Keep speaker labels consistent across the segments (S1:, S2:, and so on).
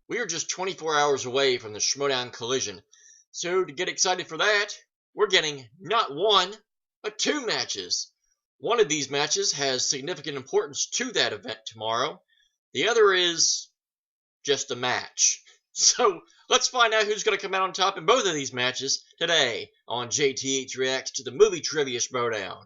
S1: We are just 24 hours away from the Schmoedown collision. So to get excited for that, we're getting not one, but two matches. One of these matches has significant importance to that event tomorrow. The other is just a match. So let's find out who's going to come out on top in both of these matches today on JTH Reacts to the Movie Trivia Schmoedown.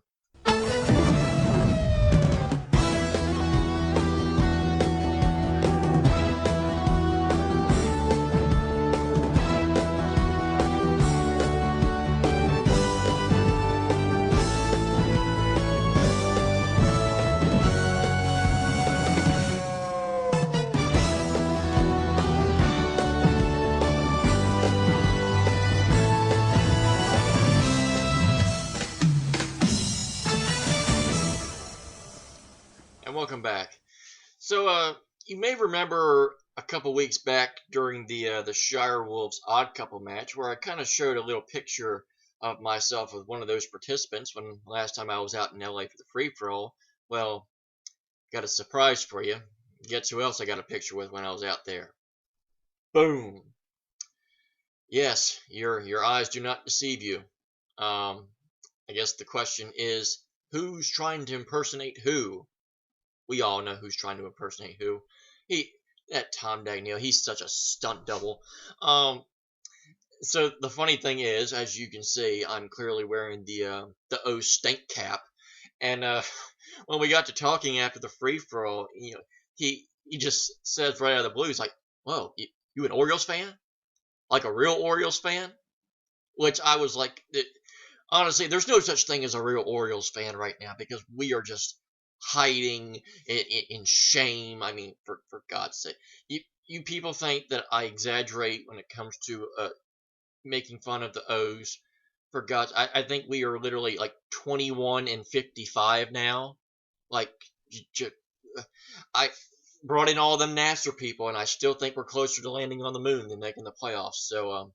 S1: Welcome back. So, you may remember a couple weeks back during the Shire Wolves Odd Couple match where I kind of showed a little picture of myself with one of those participants when last time I was out in LA for the free-for-all. Well, got a surprise for you. Guess who else I got a picture with when I was out there? Boom. Yes, your eyes do not deceive you. I guess the question is, who's trying to impersonate who? We all know who's trying to impersonate who. That Tom Dagnino, he's such a stunt double. So the funny thing is, as you can see, I'm clearly wearing the O stink cap. And when we got to talking after the free-for-all, he just says right out of the blue, he's like, "Whoa, you an Orioles fan? Like a real Orioles fan?" Which I was like, honestly, there's no such thing as a real Orioles fan right now because we are just hiding in shame. I mean, for God's sake, you people think that I exaggerate when it comes to making fun of the O's. For God's, I think we are literally like 21-55 now. Like, I brought in all them NASA people, and I still think we're closer to landing on the moon than making the playoffs. So,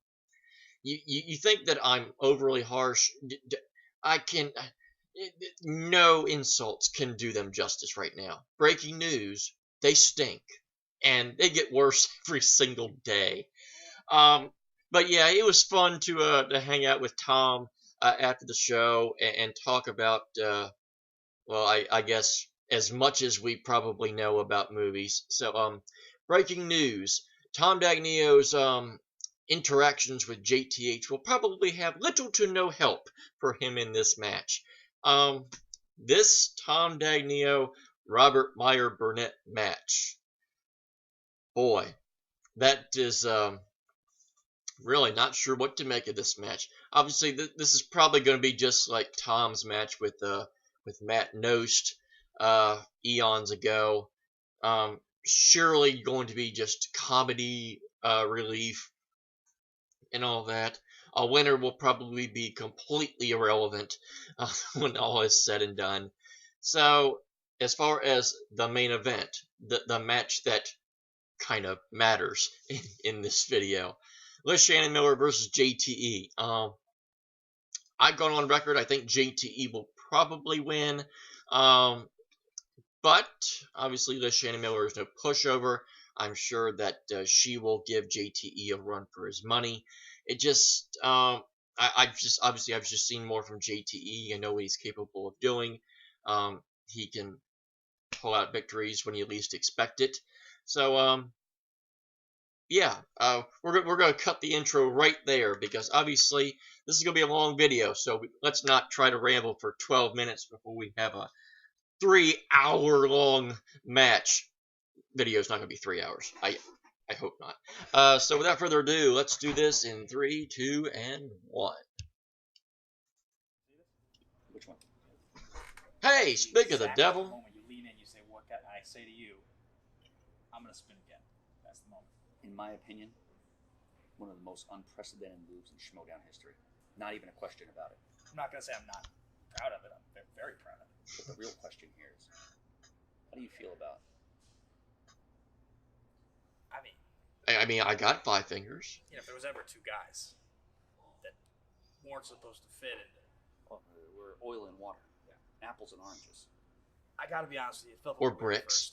S1: you think that I'm overly harsh? I can. No insults can do them justice right now. Breaking news, they stink. And they get worse every single day. But yeah, it was fun to hang out with Tom after the show and talk about, well, I guess as much as we probably know about movies. So, breaking news, Tom Dagnino's interactions with JTH will probably have little to no help for him in this match. This Tom Dagnino, Robert Meyer Burnett match. Boy, that is, really not sure what to make of this match. Obviously, this is probably going to be just like Tom's match with Matt Nost, eons ago. Surely going to be just comedy, relief, and all that. A winner will probably be completely irrelevant when all is said and done. So, as far as the main event, the match that kind of matters in this video, Shannon Miller versus JTE. I've gone on record, I think JTE will probably win. But, obviously, Shannon Miller is no pushover. I'm sure that she will give JTE a run for his money. It just, I've just seen more from JTE. I know what he's capable of doing. He can pull out victories when you least expect it. So, yeah, we're going to cut the intro right there because obviously this is going to be a long video. So let's not try to ramble for 12 minutes before we have a 3-hour-long match. Video's not going to be 3 hours. I hope not. So without further ado, let's do this in 3, 2, and 1.
S2: Which one?
S1: Hey, speak of the devil.
S2: The moment you lean in, you say, "What can I say to you?" I'm gonna spin again. That's the moment. In my opinion, one of the most unprecedented moves in Schmoedown history. Not even a question about it. I'm not gonna say I'm not proud of it. I'm very proud of it. But the real question here is, how do you feel about it?
S1: I mean, I got 5 fingers.
S3: If there was ever two guys that weren't supposed to fit in,
S2: well, we're oil and water, apples and oranges.
S3: I gotta be honest with you, it felt
S1: or bricks.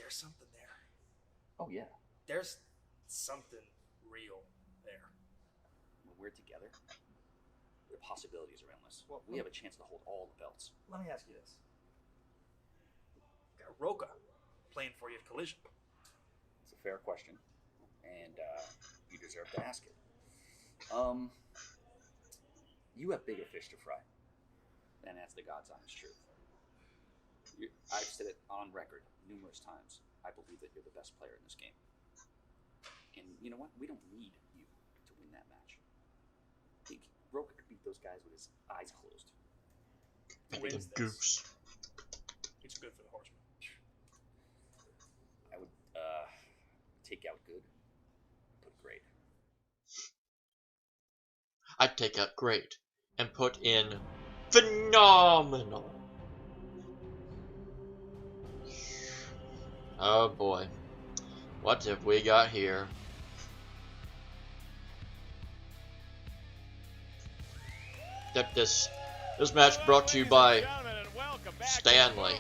S3: they're there's something there.
S2: Oh, yeah.
S3: There's something real there.
S2: When we're together, the possibilities are endless.
S3: Well,
S2: we have a chance to hold all the belts.
S3: Let me ask you this. Got Roca playing for you at Collision.
S2: It's a fair question, and you deserve to ask it. You have bigger fish to fry, and that's the God's honest truth. I've said it on record numerous times. I believe that you're the best player in this game. And you know what? We don't need you to win that match. Roca could beat those guys with his eyes closed.
S1: The goose.
S3: It's good for the Horseman.
S2: I would take out good, put great.
S1: I'd take out great and put in phenomenal. Oh boy. What have we got here? This match brought to you by Stanley.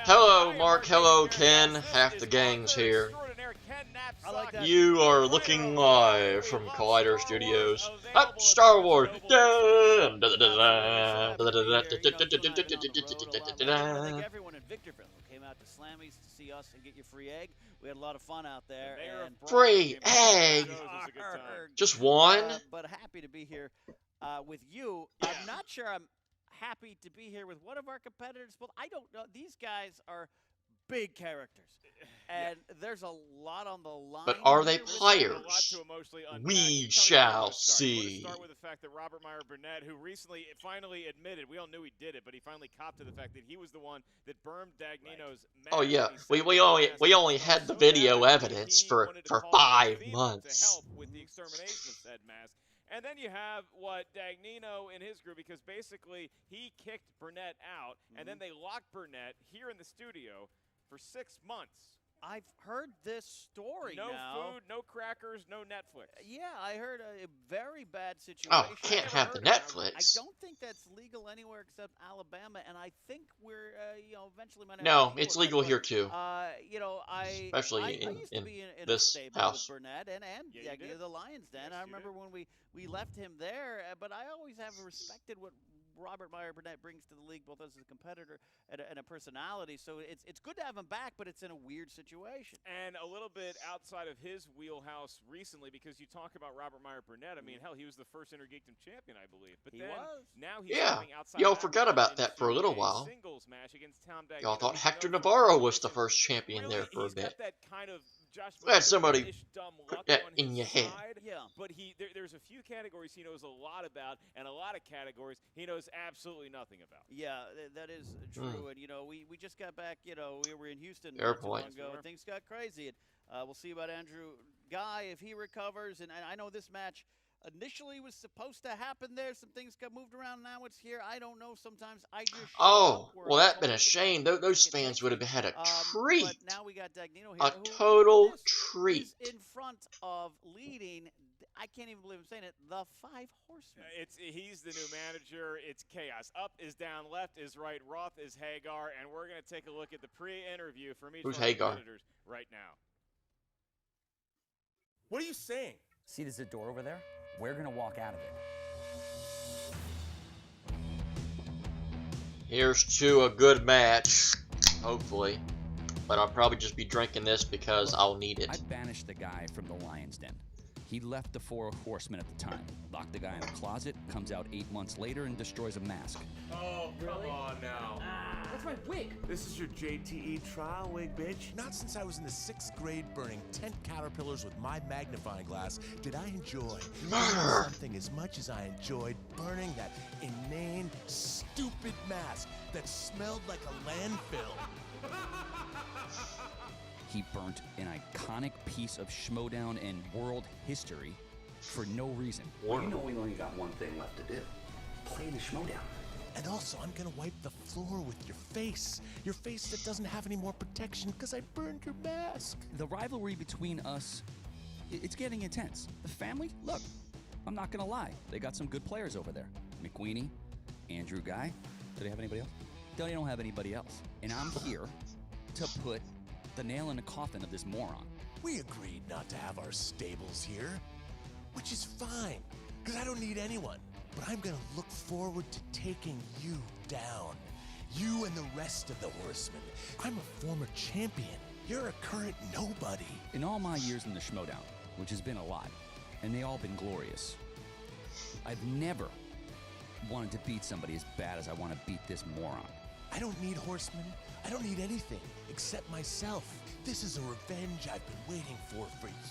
S1: Hello, Mark. Hello, Ken. Half the gang's here. You are looking live from Collider Studios. Up, Star Wars.
S4: I think everyone in Victorville who came out to Slammies to see us and get your free egg. We had a lot of fun out there.
S1: Free egg. Just one?
S4: But happy to be here with you. I'm not sure I'm happy to be here with one of our competitors. Well, I don't know. These guys are big characters. And there's a lot on the line.
S1: But are they
S4: here.
S1: players? We shall see.
S5: Start with the fact that Robert Meyer Burnett, who recently finally admitted, we all knew he did it, but he finally copped to the fact that he was the one that burned Dagnino's mask.
S1: Oh yeah, we only had the video evidence for 5 months.
S5: To help with the extermination of said mask. And then you have what Dagnino and his group, because basically he kicked Burnett out, and then they locked Burnett here in the studio for 6 months.
S4: I've heard this story
S5: no
S4: now.
S5: Food, no crackers, no Netflix.
S4: Yeah, I heard a very bad situation.
S1: Oh, can't have the Netflix.
S4: I don't think that's legal anywhere except Alabama, and I think we're, eventually might have
S1: No,
S4: to
S1: it's
S4: deal with
S1: legal
S4: that,
S1: here too.
S4: Especially
S1: I
S4: used to
S1: in
S4: be in
S1: this
S4: a stable
S1: house.
S4: with Burnett and the Lions Den.
S5: Yes,
S4: I remember when we left him there, but I always have respected what Robert Meyer Burnett brings to the league, both as a competitor and a personality. So it's good to have him back, but it's in a weird situation.
S5: And a little bit outside of his wheelhouse recently, because you talk about Robert Meyer Burnett. I mean, hell, he was the first Intergeekdom champion, I believe. But
S4: He
S5: then
S4: was.
S5: now he's
S1: Yeah,
S5: coming outside.
S1: y'all
S5: that
S1: forgot about that for a little
S5: into
S1: while.
S5: Singles match against Tom Dagnino.
S1: Y'all thought
S5: He's
S1: Hector
S5: known for
S1: Navarro was the
S5: domination.
S1: first champion
S5: Really,
S1: there for a
S5: he's
S1: bit.
S5: got that kind of Josh
S1: We had somebody
S5: McCoy-ish dumb
S1: put
S5: luck
S1: that
S5: on
S1: in
S5: his
S1: your head.
S5: side,
S4: Yeah.
S5: but there's a few categories he knows a lot about, and a lot of categories he knows absolutely nothing about.
S4: Yeah, that is true. And, we just got back, we were in Houston
S1: Fair
S4: not too long
S1: point.
S4: ago, and things got crazy. And we'll see about Andrew Guy if he recovers. And I know this match initially was supposed to happen there. Some things got moved around. Now it's here. I don't know. Sometimes I just
S1: Oh, well, that'd been a shame. Those fans would have had a treat.
S4: But now we got Dagnino here.
S1: A
S4: who,
S1: total
S4: this,
S1: treat.
S4: is in front of leading. I can't even believe I'm saying it. The 5 Horsemen.
S5: He's the new manager. It's chaos. Up is down, left is right, Roth is Hagar, and we're going to take a look at the pre-interview from each
S1: Who's
S5: of our
S1: Hagar?
S5: competitors right now.
S6: What are you saying?
S2: See, there's a door over there? We're going to walk out of it.
S1: Here's to a good match, hopefully. But I'll probably just be drinking this because I'll need it.
S7: I banished the guy from the Lion's Den. He left the 4 Horsemen at the time, locked the guy in a closet, comes out 8 months later and destroys a mask.
S6: Oh, come on now.
S8: That's my wig.
S6: This is your JTE trial wig, bitch. Not since I was in the 6th grade burning tent caterpillars with my magnifying glass did I enjoy
S1: Murder.
S6: something as much as I enjoyed burning that inane, stupid mask that smelled like a landfill.
S7: He burnt an iconic piece of Schmoedown and world history for no reason.
S2: Well, you know we only got one thing left to do. Play the Schmoedown.
S6: And also, I'm gonna wipe the floor with your face that doesn't have any more protection because I burned your mask.
S7: The rivalry between us, it's getting intense. The family, look, I'm not gonna lie, they got some good players over there. McQueenie, Andrew Guy. Do they have anybody else? They don't have anybody else. And I'm here to put the nail in the coffin of this moron.
S6: We agreed not to have our stables here, which is fine, because I don't need anyone. But I'm gonna look forward to taking you down. You and the rest of the Horsemen. I'm a former champion. You're a current nobody.
S7: In all my years in the Schmoedown, which has been a lot, and they all been glorious, I've never wanted to beat somebody as bad as I want to beat this moron.
S6: I don't need Horsemen. I don't need anything except myself. This is a revenge I've been waiting for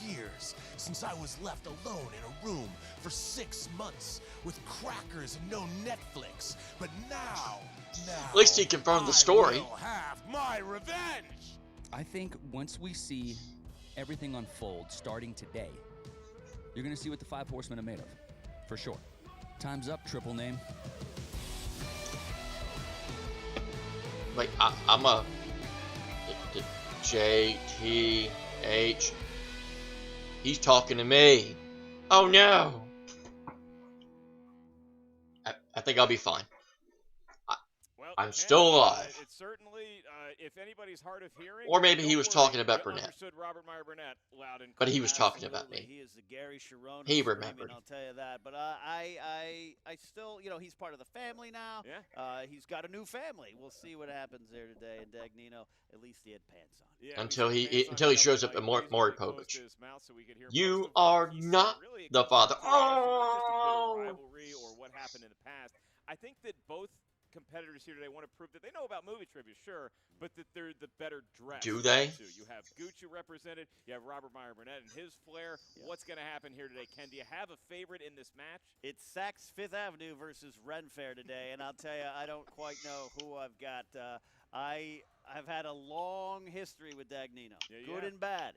S6: years, since I was left alone in a room for 6 months with crackers and no Netflix. But now,
S1: At least he confirmed the story.
S6: I will have my revenge.
S7: I think once we see everything unfold starting today, you're going to see what the 5 Horsemen are made of. For sure. Time's up, triple name.
S1: Like, I'm a... The JTH. He's talking to me. Oh no! I think I'll be fine.
S5: Well,
S1: I'm still alive.
S5: It's certainly, if anybody's hard of hearing,
S1: Or maybe he
S5: don't
S1: was
S5: worry,
S1: talking about
S5: you
S1: Burnett.
S5: understood Robert Meyer Burnett loud and
S1: But he
S5: clear.
S1: was talking about me.
S4: He is the Gary Sharon.
S1: He remembered.
S4: I'll tell you that. But I still, he's part of the family now.
S5: Yeah.
S4: He's got a new family. We'll see what happens there today in Dagnino. At least he had pants on.
S5: Yeah,
S1: Until
S5: we
S1: he
S5: saw
S1: until he
S5: Shannon
S1: shows up
S5: Miller
S1: at
S5: really
S1: Maury
S5: close
S1: Povich.
S5: to his mouth so we could hear
S1: You
S5: most of what
S1: are
S5: he said.
S1: not
S5: Really
S1: the father.
S5: not just a bit of rivalry or what happened in the past. I think that both competitors here today want to prove that they know about movie trivia, sure, but that they're the better dressed.
S1: Do they?
S5: Too. You have Gucci represented. You have Robert Meyer Burnett and his flair.
S4: Yeah.
S5: What's going to happen here today, Ken? Do you have a favorite in this match?
S4: It's Saks Fifth Avenue versus Ren Fair today, and I'll tell you, I don't quite know who I've got. I've had a long history with Dagnino, good and bad,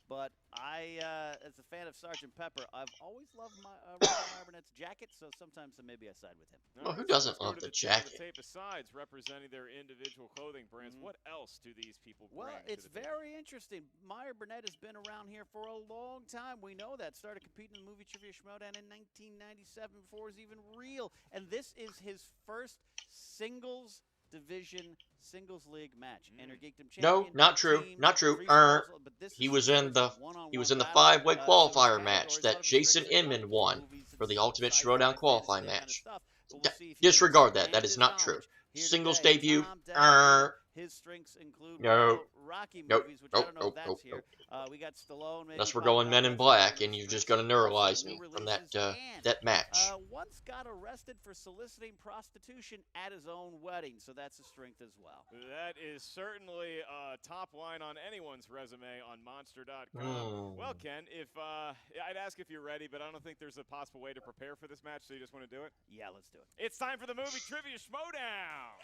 S4: But I, as a fan of Sgt. Pepper, I've always loved Robert Meyer Burnett's jacket, so sometimes maybe I side with him.
S1: Well, who
S5: Let's
S1: doesn't
S5: go
S1: love
S5: to
S1: the
S5: tip of
S1: jacket?
S5: tape. Besides representing their individual clothing brands, what else do these people bring?
S4: Well,
S5: to
S4: it's
S5: the table?
S4: very interesting. Meyer Burnett has been around here for a long time. We know that. Started competing in the movie Trivia Schmoedown in 1997 before it was even real. And this is his first singles division singles league match. Intergeekdom
S1: No,
S4: champion,
S1: not true.
S4: team,
S1: Not true.
S4: free falls, but this
S1: He
S4: is
S1: was
S4: his
S1: in the
S4: first one-on-one
S1: he was in the
S4: battle.
S1: 5-way
S4: So his
S1: qualifier
S4: categories,
S1: match
S4: a lot
S1: that
S4: of
S1: Jason
S4: restrictions, a lot
S1: Inman
S4: of
S1: won
S4: movies
S1: for the
S4: and
S1: Ultimate
S4: sci-fi,
S1: Schmoedown
S4: fantasy,
S1: qualifying
S4: that kind of
S1: match.
S4: stuff. But we'll see if he
S1: Disregard
S4: can
S1: that. That is
S4: expand
S1: not
S4: his
S1: true.
S4: knowledge. Here
S1: Singles
S4: today,
S1: debut.
S4: Tom Dagnino, his strengths include
S1: No.
S4: Rocky
S1: Nope.
S4: movies, which I don't know
S1: Nope.
S4: if
S1: Nope.
S4: that's here. We got Stallone. Maybe
S1: Unless we're
S4: talking
S1: going
S4: about
S1: Men in
S4: that
S1: Black,
S4: some
S1: and you're just
S4: strengths,
S1: gonna
S4: also
S1: neuralize
S4: new
S1: me from
S4: releases, and,
S1: that match.
S4: once got arrested for soliciting prostitution at his own wedding, so that's a strength as well.
S5: That is certainly top line on anyone's resume on Monster.com.
S1: Mm.
S5: Well, Ken, if I'd ask if you're ready, but I don't think there's a possible way to prepare for this match, so you just want to do it?
S4: Yeah, let's do it.
S5: It's time for the movie Trivia Schmoedown!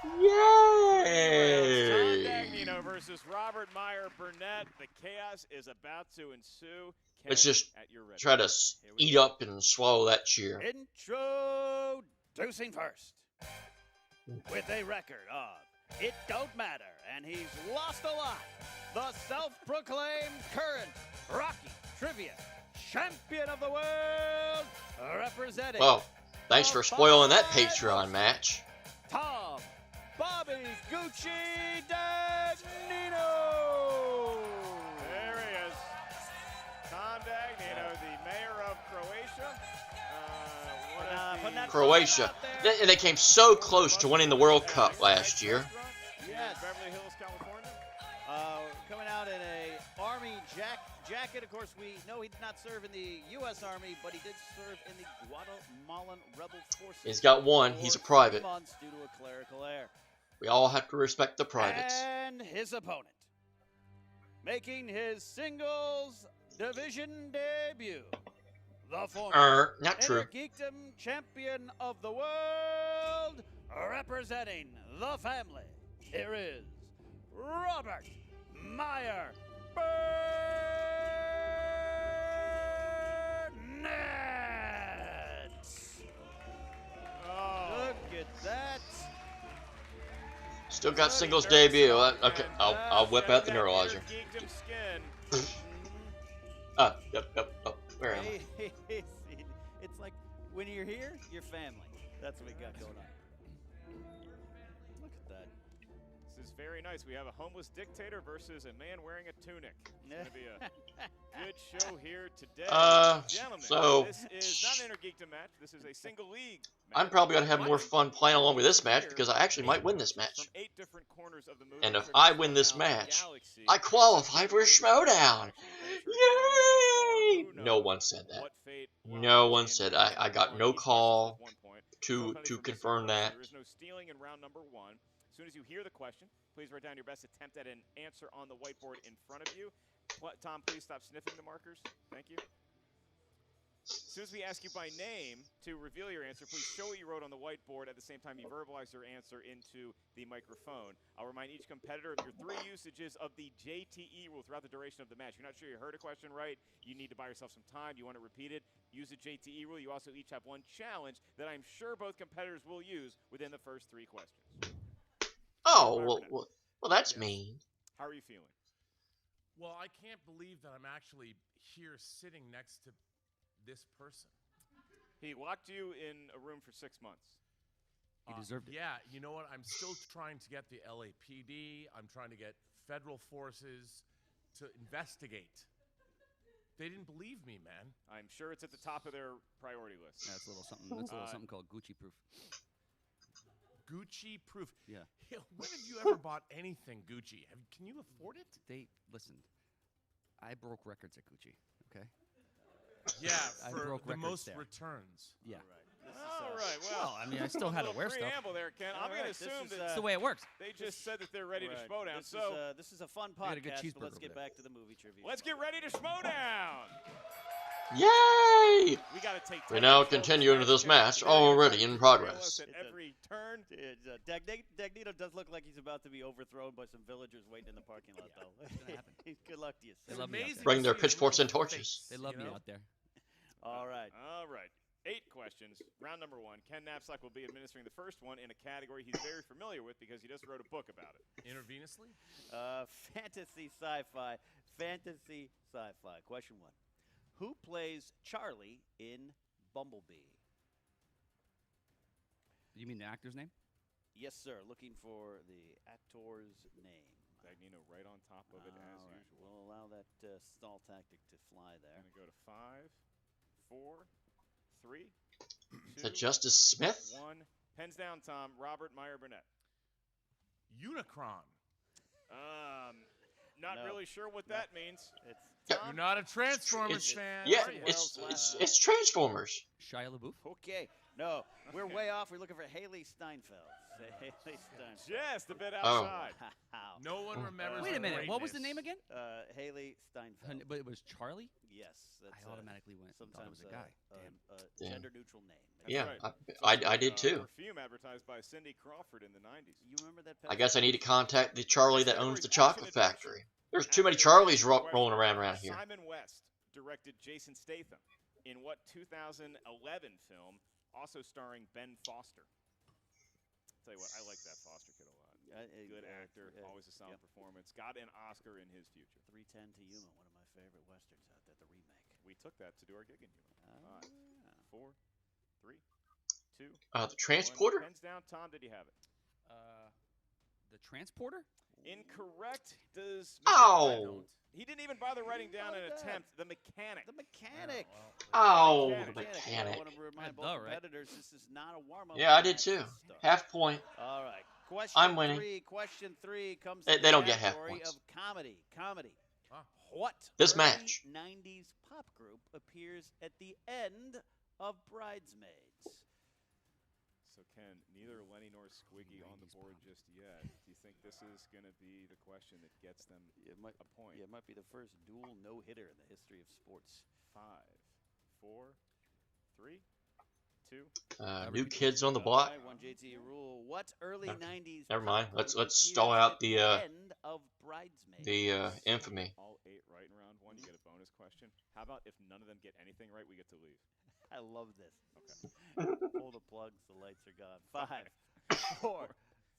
S5: Tom
S1: Yay!
S5: Dagnino versus Robert Meyer Burnett. The chaos is about to ensue. Ken,
S1: Let's just
S5: at your ready.
S1: try to
S5: Here we
S1: eat
S5: go.
S1: up and swallow that cheer.
S4: Introducing first, with a record of It Don't Matter, and he's lost a lot, the self-proclaimed current Rocky Trivia Champion of the World, representing
S1: Well, thanks for spoiling that Patreon match.
S4: Tom Bobby Gucci Dagnino.
S5: There he is. Tom Dagnino, the mayor of Croatia.
S1: Croatia. They came so close to winning the World Cup last year.
S5: Yes. Beverly Hills, California.
S4: Coming out in a Army jacket. Of course, we know he did not serve in the U.S. Army, but he did serve in the Guatemalan Rebel Forces.
S1: He's got one. He's a private.
S4: 3 months due to a clerical error.
S1: We all have to respect the privates.
S4: And his opponent, making his singles division debut, the former
S1: Not true.
S4: Geekdom champion of the world, representing the family. Here is Robert Meyer Burnett.
S5: Oh.
S4: Look at that.
S1: Still got singles debut. Okay, I'll whip out the neuralizer.
S5: Geekdom skin.
S1: Yep. Where am I?
S4: It's like when you're here, you're family. That's what we got going on. Look at that.
S5: is very nice. We have a homeless dictator versus a man wearing a tunic. It's going to be a good show here today. Gentlemen,
S1: so
S5: this is not an Intergeekdom match. This is a single league match.
S1: I'm probably going to have more fun playing along with this match because I actually might win this match.
S5: From 8 different corners of the movie
S1: And if
S5: trivia
S1: I win this
S5: Schmoedown
S1: match,
S5: Galaxy,
S1: I qualify for Schmoedown. Yay!
S5: Who knows
S1: No one said that.
S5: what fate will
S1: No
S5: be
S1: one
S5: in
S1: said.
S5: round
S1: I got
S5: one.
S1: no
S5: Each question
S1: call
S5: is 1 point.
S1: to
S5: No penalty for missing
S1: confirm
S5: questions.
S1: that.
S5: There is no stealing in round number 1. As soon as you hear the question, please write down your best attempt at an answer on the whiteboard in front of you. Tom, please stop sniffing the markers. Thank you. As soon as we ask you by name to reveal your answer, please show what you wrote on the whiteboard at the same time you verbalize your answer into the microphone. I'll remind each competitor of your 3 usages of the JTE rule throughout the duration of the match. You're not sure you heard a question right, you need to buy yourself some time, you want to repeat it, use the JTE rule. You also each have 1 challenge that I'm sure both competitors will use within the first 3 questions.
S1: Oh, well, that's mean.
S5: How are you feeling?
S6: Well, I can't believe that I'm actually here sitting next to this person.
S5: He locked you in a room for 6 months.
S7: He deserved it.
S6: Yeah, you know what? I'm still trying to get the LAPD. I'm trying to get federal forces to investigate. They didn't believe me, man.
S5: I'm sure it's at the top of their priority list.
S7: That's a little something. That's a little something called Gucci proof.
S6: Gucci proof.
S7: Yeah.
S6: When have you ever bought anything Gucci? Can you afford it?
S7: They listen. I broke records at Gucci. Okay.
S6: Yeah,
S7: I
S6: for
S7: broke
S6: the
S7: records
S6: most
S7: there.
S6: returns.
S7: Yeah.
S5: All right, well,
S7: I mean, I still had to wear stuff.
S5: preamble there, Ken. I'm going to assume that
S7: That's the way it works.
S5: they just said that they're ready to Schmoedown.
S4: This is a fun
S7: got a good
S4: podcast, but
S7: cheeseburger
S4: let's
S7: over
S4: get
S7: there.
S4: back to the movie trivia.
S5: Let's get ready to Schmoedown.
S1: Yay!
S5: We got to take.
S1: We now continue into this match, already in progress.
S5: At every turn.
S4: Dagnino does look like he's about to be overthrown by some villagers waiting in the parking lot, though. Good luck to you.
S7: They love me out there.
S1: Bring their pitchforks and torches.
S7: They love me out there.
S4: All right.
S5: All right. 8 questions. Round number 1. Ken Knapsack will be administering the first one in a category he's very familiar with because he just wrote a book about it.
S6: Intravenously?
S4: Fantasy sci-fi. Fantasy sci-fi. Question 1. Who plays Charlie in Bumblebee?
S7: You mean the actor's name?
S4: Yes, sir. Looking for the actor's name.
S5: Dagnino right on top of it as usual.
S4: We'll allow that stall tactic to fly there.
S5: I'm going to go to 5, 4, 3, 2,
S1: Is that Justice Smith?
S5: 1. Pens down, Tom. Robert, Meyer, Burnett.
S6: Unicron.
S5: Not
S4: No.
S5: really sure what that means.
S4: It's
S6: You're not a Transformers fan,
S1: Yeah,
S6: are you?
S1: it's Transformers.
S7: Shia LaBeouf?
S4: okay. No, we're way off. We're looking for Haley Steinfeld. Haley Steinfeld.
S5: Just a bit
S1: Oh.
S5: outside.
S6: No one remembers.
S7: Wait a
S6: the
S7: minute. What was the
S6: greatness.
S7: name again?
S4: Haley Steinfeld.
S7: But it was Charlie?
S4: Yes. That's,
S7: I automatically went and thought it
S4: sometimes
S7: was a guy. Damn.
S4: gender-neutral name.
S1: Yeah,
S5: Right.
S1: I did too.
S5: Perfume advertised by Cindy Crawford in the 90s.
S4: You remember that?
S1: I guess I need to contact the Charlie that owns the chocolate factory. There's too many Charlies rolling around here.
S5: Simon West directed Jason Statham in what 2011 film, also starring Ben Foster? Tell you what, I like that Foster kid a lot. Good actor, always a solid performance. Got an Oscar in his future.
S4: 310 to Yuma, one of my favorite westerns out there, the remake.
S5: We took that to do our gig in Yuma. 5, 4, 3, 2.
S1: The transporter?
S5: 1. Pens down, Tom. Did you have it?
S7: The transporter?
S5: Incorrect. Does
S1: Ow!
S5: he didn't even bother writing down an attempt. The mechanic.
S4: The mechanic.
S1: Oh, the
S5: Mechanic.
S1: mechanic.
S4: I want to remind both
S7: right?
S4: competitors this is not a warm-up.
S1: Yeah, I did
S4: match.
S1: too.
S4: This is start.
S1: Half point.
S4: All right.
S1: I'm winning.
S4: Question three comes
S1: They
S4: from the
S1: don't get half
S4: category
S1: points.
S4: of comedy.
S6: Huh.
S4: What
S1: This
S4: early
S1: match.
S4: 90s pop group appears at the end of Bridesmaids?
S5: So, Ken, neither Lenny nor Squiggy on the board just yet. Do you think this is going to be the question that gets them
S4: It might,
S5: a point?
S4: yeah, it might be the first dual no-hitter in the history of sports.
S5: 5, 4, 3, 2.
S1: New kids on the block.
S4: All right, one JT rule. What early 90s
S1: Never
S4: pop
S1: mind.
S4: group
S1: Let's
S4: appears
S1: stall out
S4: at
S1: the
S4: end of Bridesmaids?
S1: infamy.
S5: All 8 right in round 1. You get a bonus question. How about if none of them get anything right, we get to leave?
S4: I love this.
S5: Okay.
S4: Pull the plugs. The lights are gone. 5, 4,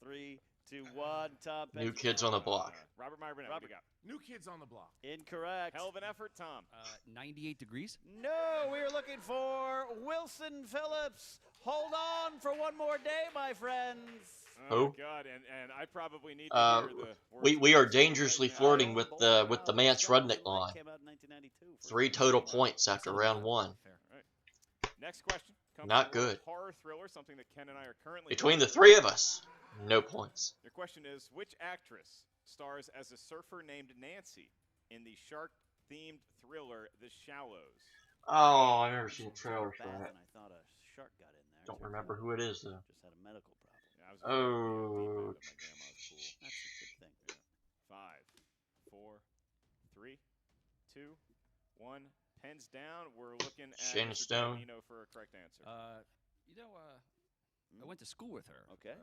S4: 3, 2-1. Tom.
S1: New Kids on the Block.
S5: Robert Meyer Burnett, what do you got?
S8: New Kids on the Block.
S4: Incorrect.
S5: Hell of an effort, Tom.
S7: 98 Degrees?
S4: No, we are looking for Wilson Phillips. Hold on for one more day, my friends.
S5: Oh,
S1: Who?
S5: God, and I probably need to hear the words
S1: We are
S5: of
S1: dangerously
S5: right now.
S1: flirting with the Mance Rudnick line.
S4: Came out in 1992.
S1: 3 total points after round 1.
S5: Next question. Comes
S1: Not
S5: from a
S1: good.
S5: horror thriller, something that Ken and I are currently
S1: Between the
S5: working
S1: 3 of us, no points.
S5: Your question is, which actress stars as a surfer named Nancy in the shark-themed thriller The Shallows?
S1: Oh, I've never seen the trailer for
S4: Bath,
S1: that.
S4: and I thought a shark got in there.
S1: Don't remember who it is, though.
S4: Just had a medical problem.
S5: Yeah, I was
S1: Oh.
S5: at my grandma's pool.
S4: That's a good thing.
S5: 5, 4, 3, 2, 1. Pens down. We're looking at
S1: Shannon
S5: Mr.
S1: Stone.
S5: Dagnino for a correct answer.
S7: I went to school with her.
S4: Okay.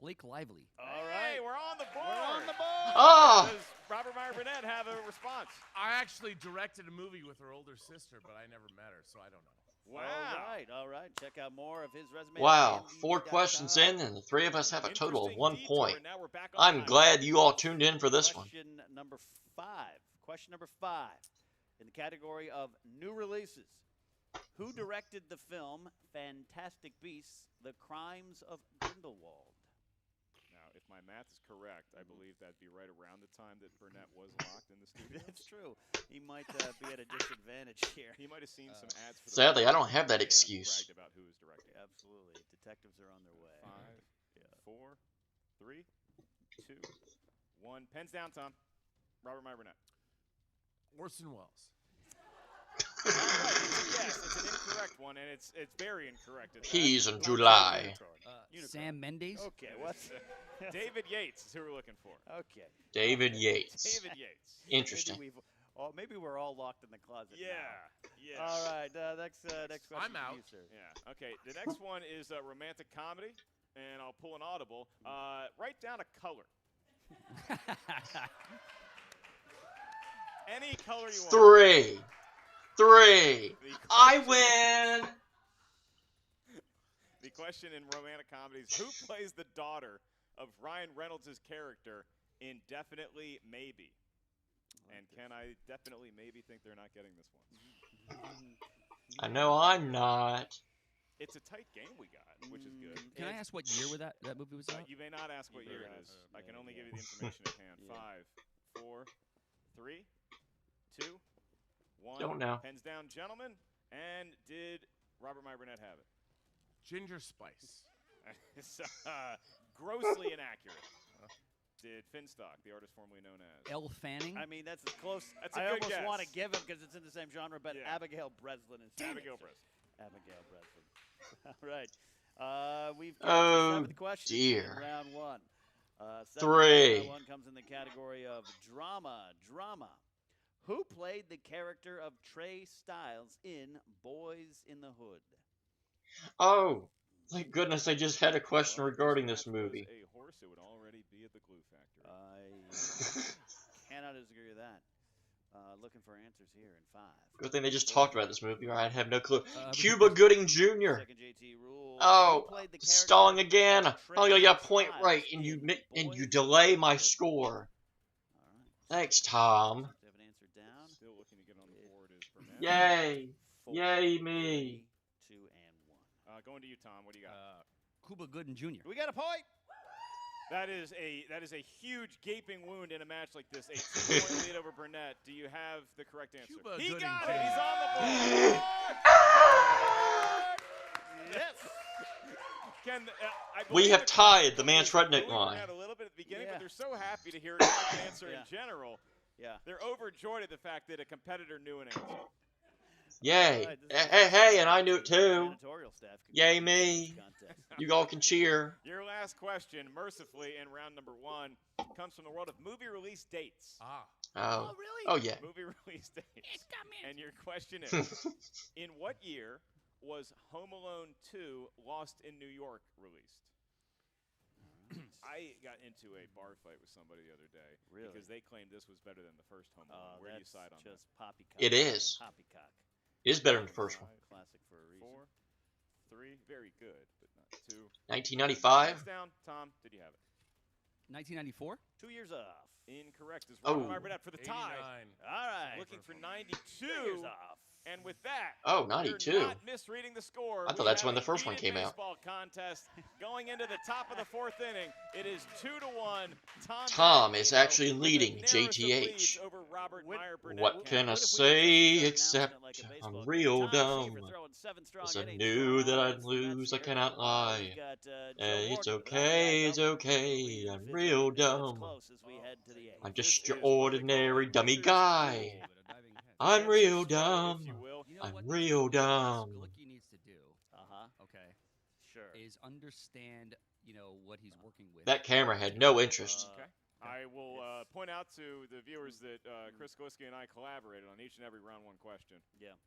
S7: Blake Lively.
S4: All
S5: Hey,
S4: right.
S5: we're on the board.
S4: We're on the board.
S1: Oh!
S5: Does Robert Meyer Burnett have a response?
S8: I actually directed a movie with her older sister, but I never met her, so I don't know.
S5: Wow.
S4: All right. Check out more of his resume.
S1: Wow,
S4: at
S1: 4
S4: IMDb.com.
S1: questions in, and the 3 of us have a total of
S5: Interesting
S1: 1
S5: detour,
S1: point.
S5: and now we're back on
S1: I'm
S5: time.
S1: glad you all tuned in for this one.
S4: Question number 5. Question number 5. In the category of new releases, who directed the film Fantastic Beasts: The Crimes of Grindelwald?
S5: Now, if my math is correct, I believe that'd be right around the time that Burnett was locked in the studio.
S4: That's true. He might be at a disadvantage here.
S5: He might have seen some ads for the
S1: Sadly, I don't
S5: website
S1: have that
S5: and
S1: excuse.
S5: bragged about who was directing.
S4: Absolutely. Detectives are on their way.
S5: 5, 4, 3, 2, 1. Pens down, Tom. Robert Meyer Burnett.
S8: Orson Welles.
S5: All right, yes, it's an incorrect one, and it's very incorrect. It's
S1: Peas in
S5: actually
S1: July.
S5: Unicorn.
S7: Sam Mendes?
S4: Okay, what's
S5: David Yates is who we're looking for.
S4: Okay.
S1: David Yates.
S5: David Yates.
S1: Interesting.
S4: Maybe we're all locked in the closet.
S5: Yeah.
S4: now.
S5: Yeah.
S4: All right. Next question.
S8: I'm
S4: for
S8: out.
S4: You, sir.
S5: Yeah. Okay. The next one is a romantic comedy, and I'll pull an audible. Write down a color. Any color you want.
S1: 3. 3.
S5: The
S1: I
S5: question-
S1: win.
S5: The question in romantic comedies: who plays the daughter of Ryan Reynolds' character in Definitely Maybe? And can I definitely maybe think they're not getting this one?
S1: I know I'm not.
S5: It's a tight game we got, which is good.
S7: Can I ask what year that movie was out?
S5: You may not ask what year it is. I can only give you the information at hand. 5, 4, 3, 2, 1.
S1: Don't know.
S5: Pens down, gentlemen. And did Robert Meyer Burnett have it?
S8: Ginger Spice.
S5: It's grossly inaccurate. Did Finstock, the artist formerly known as?
S7: Elle Fanning?
S4: I mean, that's as close.
S5: That's a
S4: I
S5: good
S4: almost
S5: guess.
S4: want to give him because it's in the same genre, but
S5: Yeah.
S4: Abigail Breslin is.
S5: Abigail Breslin.
S4: Abigail Breslin. All right. We've got
S1: Oh,
S4: 7th question
S1: dear.
S4: in round 1. 7th
S1: 3.
S4: round 1 comes in the category of drama. Who played the character of Trey Styles in Boys in the Hood?
S1: Oh, thank goodness I just had a question
S5: Well, if
S1: regarding
S5: this
S1: this
S5: match was
S1: movie.
S5: a horse, it would already be at the glue factory.
S4: I cannot disagree with that. Looking for answers here in 5.
S1: Good thing they just talked about this movie, or I'd have no clue.
S7: Uh,
S1: Cuba Gooding Jr.
S4: Second JT rule.
S1: Oh,
S4: Who played the
S1: stalling
S4: character
S1: again.
S4: of
S1: I only got a
S4: Trey
S1: point
S4: Styles
S1: right, and you
S4: in
S1: and you
S4: Boys
S1: delay
S4: in the
S1: my
S4: Hood?
S1: score.
S4: All right.
S1: Thanks, Tom.
S4: Do you have an answer down?
S5: Still looking to get on the board is Burnett.
S1: Yay!
S4: 4,
S1: Yay me!
S4: 3, 2, and 1.
S5: Going to you, Tom. What do you got?
S7: Cuba Gooding Jr.
S4: We got a point.
S5: That is a huge gaping wound in a match like this. A 2-point lead over Burnett. Do you have the correct answer?
S8: Cuba
S5: He
S8: Gooding
S5: got
S8: Jr.
S5: it. He's on the board.
S4: Yes.
S5: Ken, I
S1: We
S5: believe
S1: have
S5: the
S1: tied the
S5: crowd
S1: Mance
S5: was
S1: Rudnick
S5: booing
S1: line.
S5: Burnett a little bit at the beginning,
S4: Yeah.
S5: but they're so happy to hear a correct answer
S4: Yeah.
S5: in general.
S4: Yeah.
S5: They're overjoyed at the fact that a competitor knew an answer.
S1: Yay!
S4: All right, this is
S1: Hey, and I knew it too.
S4: Janitorial staff can
S1: Yay
S4: control
S1: me.
S4: this contest.
S1: You all can cheer.
S5: Your last question, mercifully, in round number 1, comes from the world of movie release dates.
S1: Oh.
S4: really?
S1: Oh yeah.
S5: Movie release dates. And your question is, in what year was Home Alone 2 Lost in New York released? I got into a bar fight with somebody the other day
S4: Really?
S5: because they claimed this was better than the first Home Alone. Where do you
S4: That's
S5: side on that?
S4: just poppycock.
S1: It is.
S4: Poppycock.
S1: It is better than the first one.
S4: Classic for a reason.
S5: 4, 3, very good, but not 2.
S1: 1995.
S5: Hands down, Tom, did you have it?
S7: 1994.
S4: 2 years off.
S5: Incorrect. Is
S1: Oh.
S5: Robert Meyer Burnett for the tie.
S8: 89.
S4: All right.
S5: Looking for
S4: 2
S5: 92.
S4: years off.
S5: And with that,
S1: Oh,
S5: you're
S1: 92.
S5: not misreading the score.
S1: I thought
S5: We
S1: that's
S5: have
S1: when the
S5: a
S1: first one
S5: heated
S1: came out.
S5: baseball contest going into the top of the 4th inning. It is 2-1.
S1: Tom is
S5: Dagnino
S1: actually
S5: with the
S1: leading
S5: narrowest of
S1: JTH.
S5: leads over Robert Meyer Burnett.
S1: What can I
S4: What if we
S1: say
S4: just
S1: except
S4: announced it like a
S1: I'm
S4: baseball
S1: real
S4: game? Tom
S1: dumb?
S4: Seaver throwing 7 strong
S1: 'Cause I
S4: innings
S1: knew
S4: for
S1: that
S4: our
S1: I'd
S4: Mets
S1: lose, I
S4: here.
S1: cannot lie.
S4: We've got, Joe
S1: It's
S4: Morgan without the
S1: okay,
S4: eye
S1: it's
S4: double,
S1: okay,
S4: leading the
S1: I'm
S4: 5th
S1: real
S4: inning, and it's
S1: dumb.
S4: close as we head to the 8th.
S1: I'm
S5: This
S1: just your
S5: is what they call
S1: ordinary
S5: the
S1: dummy
S5: pitcher's
S1: guy.
S5: duel.
S1: I'm
S5: Answer
S1: real
S5: smartly,
S1: dumb.
S5: if you will.
S7: You know
S1: I'm
S7: what
S1: real
S7: needs to-
S1: dumb.
S7: What Glucky needs to do, okay,
S4: Sure.
S7: is understand, what he's working with.
S1: That camera had no interest.
S5: Okay. I will point out to the viewers that Chris Glisky and I collaborated on each and every round 1 question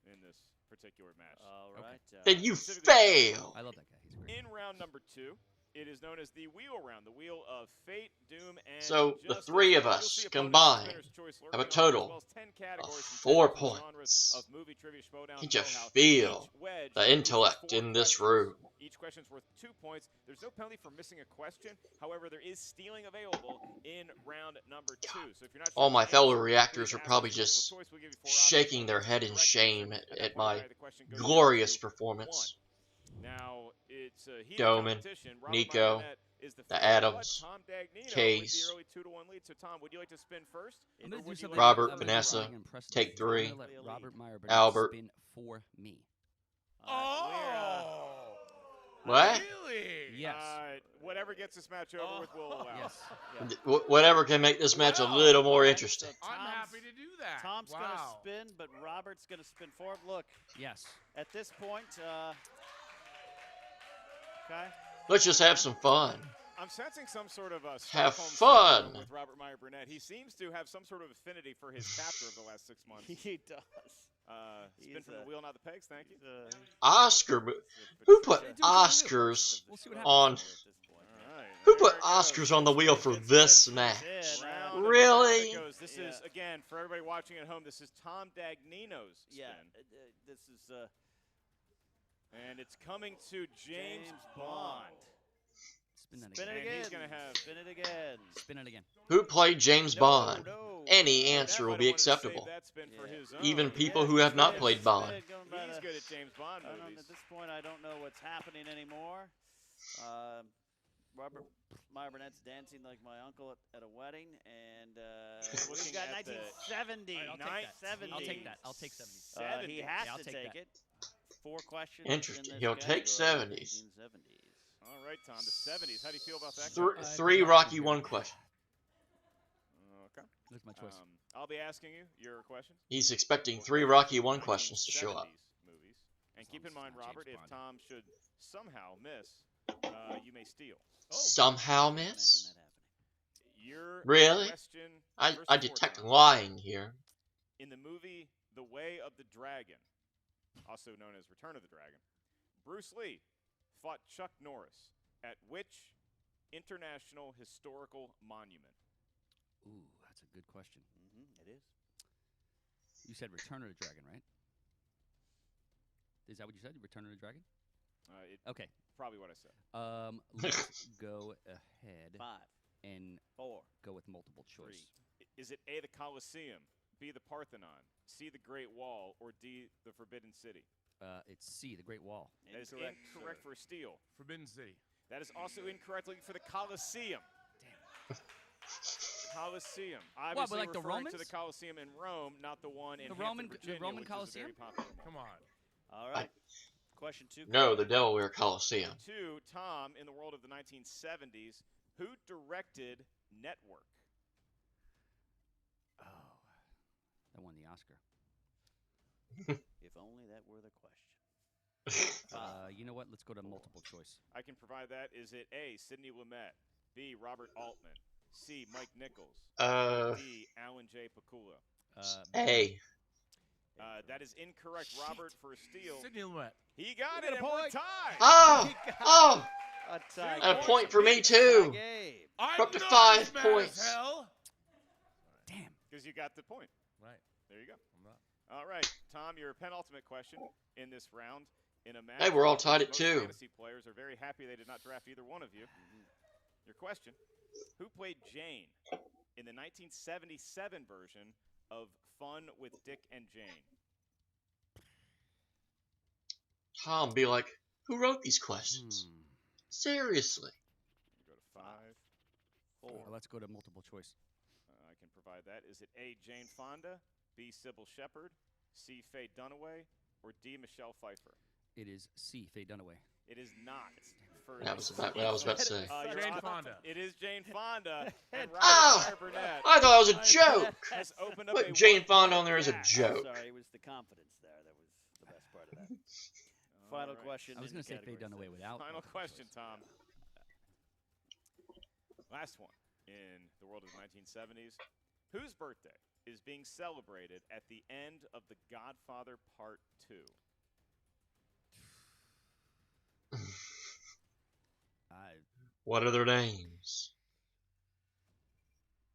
S5: in this particular match.
S4: All
S7: Okay.
S4: right.
S1: Then you
S5: specifically-
S1: fail.
S7: I love that guy. He's great.
S5: In round number 2, it is known as the wheel round, the wheel of fate, doom, and
S1: So the
S5: justice.
S1: 3 of
S5: You'll
S1: us
S5: see opponents
S1: combined
S5: spinner's choice lurking
S1: have a
S5: on, as
S1: total
S5: well as 10 categories
S1: of
S5: from
S1: 4
S5: 10 different genres
S1: points.
S5: of movie, trivia, Schmoedown,
S1: Can't you
S5: Dollhouse.
S1: feel
S5: Each wedge
S1: the
S5: includes
S1: intellect
S5: 4
S1: in this
S5: questions.
S1: room?
S5: Each question's worth 2 points. There's no penalty for missing a question. However, there is stealing available in round number 2. So if you're not sure
S1: All my
S5: the
S1: fellow
S5: answer,
S1: reactors
S5: please
S1: are
S5: ask
S1: probably
S5: us for
S1: just
S5: multiple choice. We'll give you 4
S1: shaking
S5: options.
S1: their head in
S5: Correct
S1: shame
S5: answer.
S1: at
S5: that point,
S1: my
S5: the question goes
S1: glorious
S5: down to
S1: performance.
S5: 1. Now, it's a heated
S1: Doman,
S5: competition. Robert
S1: Nico,
S5: Meyer Burnett is the
S1: the
S5: favorite,
S1: Adams,
S5: but Tom Dagnino
S1: Case,
S5: with the early 2-1 lead. So, Tom, would you like to spin first?
S7: I'm
S5: or
S7: gonna do
S5: would you
S7: something
S5: like
S1: Robert,
S5: to
S7: I'm
S5: let
S7: gonna do
S1: Vanessa,
S7: something impressive
S1: take
S7: this time.
S1: 3,
S7: I'm gonna let Robert Meyer Burnett
S1: Albert.
S7: spin for me.
S8: Oh!
S1: What?
S8: Really?
S7: Yes.
S5: Whatever gets this match over with, we'll allow.
S7: Yes.
S1: Whatever can make this match a little more interesting.
S8: I'm happy to do that.
S4: Tom's going to
S8: Wow.
S4: spin, but Robert's going to spin for him. Look,
S7: Yes.
S4: at this point, okay.
S1: Let's just have some fun.
S5: I'm sensing some sort of a
S1: Have
S5: Stockholm
S1: fun.
S5: syndrome with Robert Meyer Burnett. He seems to have some sort of affinity for his captor of the last 6 months.
S4: He does.
S5: Spin
S4: He's
S5: from the wheel, not the pegs. Thank you.
S1: Oscar. Who put
S5: Patricia.
S1: Oscars
S7: We'll see what
S1: on?
S5: All right,
S1: Who
S5: there
S1: put
S5: it goes.
S1: Oscars on the wheel for this match?
S5: Round of
S1: Really?
S5: round it goes. This is,
S4: Yeah.
S5: again, for everybody watching at home, this is Tom Dagnino's spin.
S4: Yeah, this is
S5: And it's coming to James Bond.
S7: Spin that
S4: spin
S7: again.
S4: it
S5: And
S4: again.
S5: he's gonna have-
S4: spin it again.
S7: Spin it again.
S1: Who played James Bond?
S4: No.
S1: Any
S5: Burnett
S1: answer
S5: might
S1: will
S5: have
S1: be
S5: wanted to save
S1: acceptable.
S5: that spin for
S4: Yeah.
S5: his own.
S1: Even people
S4: Yeah,
S1: who have
S4: he's
S1: not
S4: good.
S1: played
S4: He's
S1: Bond.
S4: good, going by
S5: He's
S4: the-
S5: good at James Bond
S4: I don't know,
S5: movies.
S4: at this point, I don't know what's happening anymore. Robert Meyer Burnett's dancing like my uncle at a wedding, and we've
S5: Looking
S4: got
S5: at the-
S4: 1970.
S7: All right, I'll take that.
S4: 1970.
S7: I'll take 70.
S4: He
S5: 70.
S4: has
S7: Yeah, I'll
S4: to
S7: take
S4: take
S7: that.
S4: it. 4 questions.
S1: Interesting.
S4: in this
S1: He'll take
S4: category,
S1: 70s.
S4: 1970s.
S5: All right, Tom, the 70s. How do you feel about that?
S1: Three Rocky 1 question.
S5: Okay.
S7: That's my choice.
S5: I'll be asking you your questions.
S1: He's expecting 3 Rocky 1 questions to show up.
S5: 1970s movies. And keep in
S7: long as
S5: mind,
S7: it's not
S5: Robert,
S7: James
S5: if
S7: Bond.
S5: Tom should somehow miss, you may steal.
S1: Somehow
S4: Imagine
S1: miss?
S4: that happening.
S5: Your
S1: Really?
S5: question
S1: I
S5: first and
S1: detect
S5: foremost.
S1: lying here.
S5: In the movie The Way of the Dragon, also known as Return of the Dragon, Bruce Lee fought Chuck Norris at which international historical monument?
S7: Ooh, that's a good question.
S4: It is.
S7: You said Return of the Dragon, right? Is that what you said? Return of the Dragon? Okay.
S5: Probably what I said.
S7: Let's go ahead
S4: 5,
S7: and
S4: 4.
S7: go with multiple choice.
S5: Is it A, the Colosseum, B, the Parthenon, C, the Great Wall, or D, the Forbidden City?
S7: It's C, the Great Wall.
S5: That is
S4: Incorrect,
S5: incorrect
S4: sir.
S5: for a steal.
S8: Forbidden City.
S5: That is also incorrect looking for the Colosseum. Colosseum. Obviously
S7: like the
S5: referring to the
S7: Romans?
S5: Colosseum in Rome, not the one in
S7: The
S5: Hampton,
S7: Roman- the
S5: Virginia,
S7: Roman
S5: which is a
S7: Colosseum?
S5: very popular one.
S8: Come on.
S4: All right. Question 2.
S1: No, the Delaware Coliseum.
S5: 2, Tom, in the world of the 1970s, who directed Network?
S7: Oh, that won the Oscar.
S4: If only that were the question.
S7: You know what? Let's go to multiple choice.
S5: I can provide that. Is it A, Sidney Lumet, B, Robert Altman, C, Mike Nichols, D, Alan J. Pakula?
S1: A.
S5: That is incorrect, Robert, for a steal.
S8: Sidney Lumet.
S5: He got
S4: You
S5: it,
S4: get a
S5: and we're
S4: point.
S5: tied.
S1: Oh! Oh!
S4: A tie
S1: And a
S4: game.
S1: point for me,
S4: Tie
S1: too.
S4: game.
S8: I'm
S1: We're up to
S8: not
S1: 5
S8: as mad as
S1: points.
S8: hell.
S7: Damn.
S5: Because you got the point.
S8: Right.
S5: There you go.
S8: I'm not.
S5: All right, Tom, your penultimate question in this round. In a match
S1: Hey, we're all
S5: in which
S1: tied at
S5: most
S1: 2.
S5: fantasy players are very happy they did not draft either one of you. Your question. Who played Jane in the 1977 version of Fun with Dick and Jane?
S1: Tom be like, who wrote these questions? Seriously.
S5: Go to 5, 4.
S7: Let's go to multiple choice.
S5: I can provide that. Is it A, Jane Fonda, B, Sybil Shepherd, C, Faye Dunaway, or D, Michelle Pfeiffer?
S7: It is C, Faye Dunaway.
S5: It is not.
S1: That was about what I was about to say.
S8: Jane Fonda.
S5: It is Jane Fonda. And
S1: Oh!
S5: Robert Burnett
S1: I thought it was a joke.
S5: has opened up
S1: Put
S5: a
S1: Jane
S5: 1-point
S1: Fonda on there as a
S5: gap.
S1: joke.
S4: Sorry, it was the confidence there. That was the best part of that. Final
S5: right.
S4: question.
S7: I was
S4: going
S7: going
S4: to
S7: to say Faye Dunaway without.
S5: Final
S7: multiple
S5: question,
S7: choice.
S5: Tom. Last one in the world of the 1970s. Whose birthday is being celebrated at the end of The Godfather Part 2?
S1: What are their names?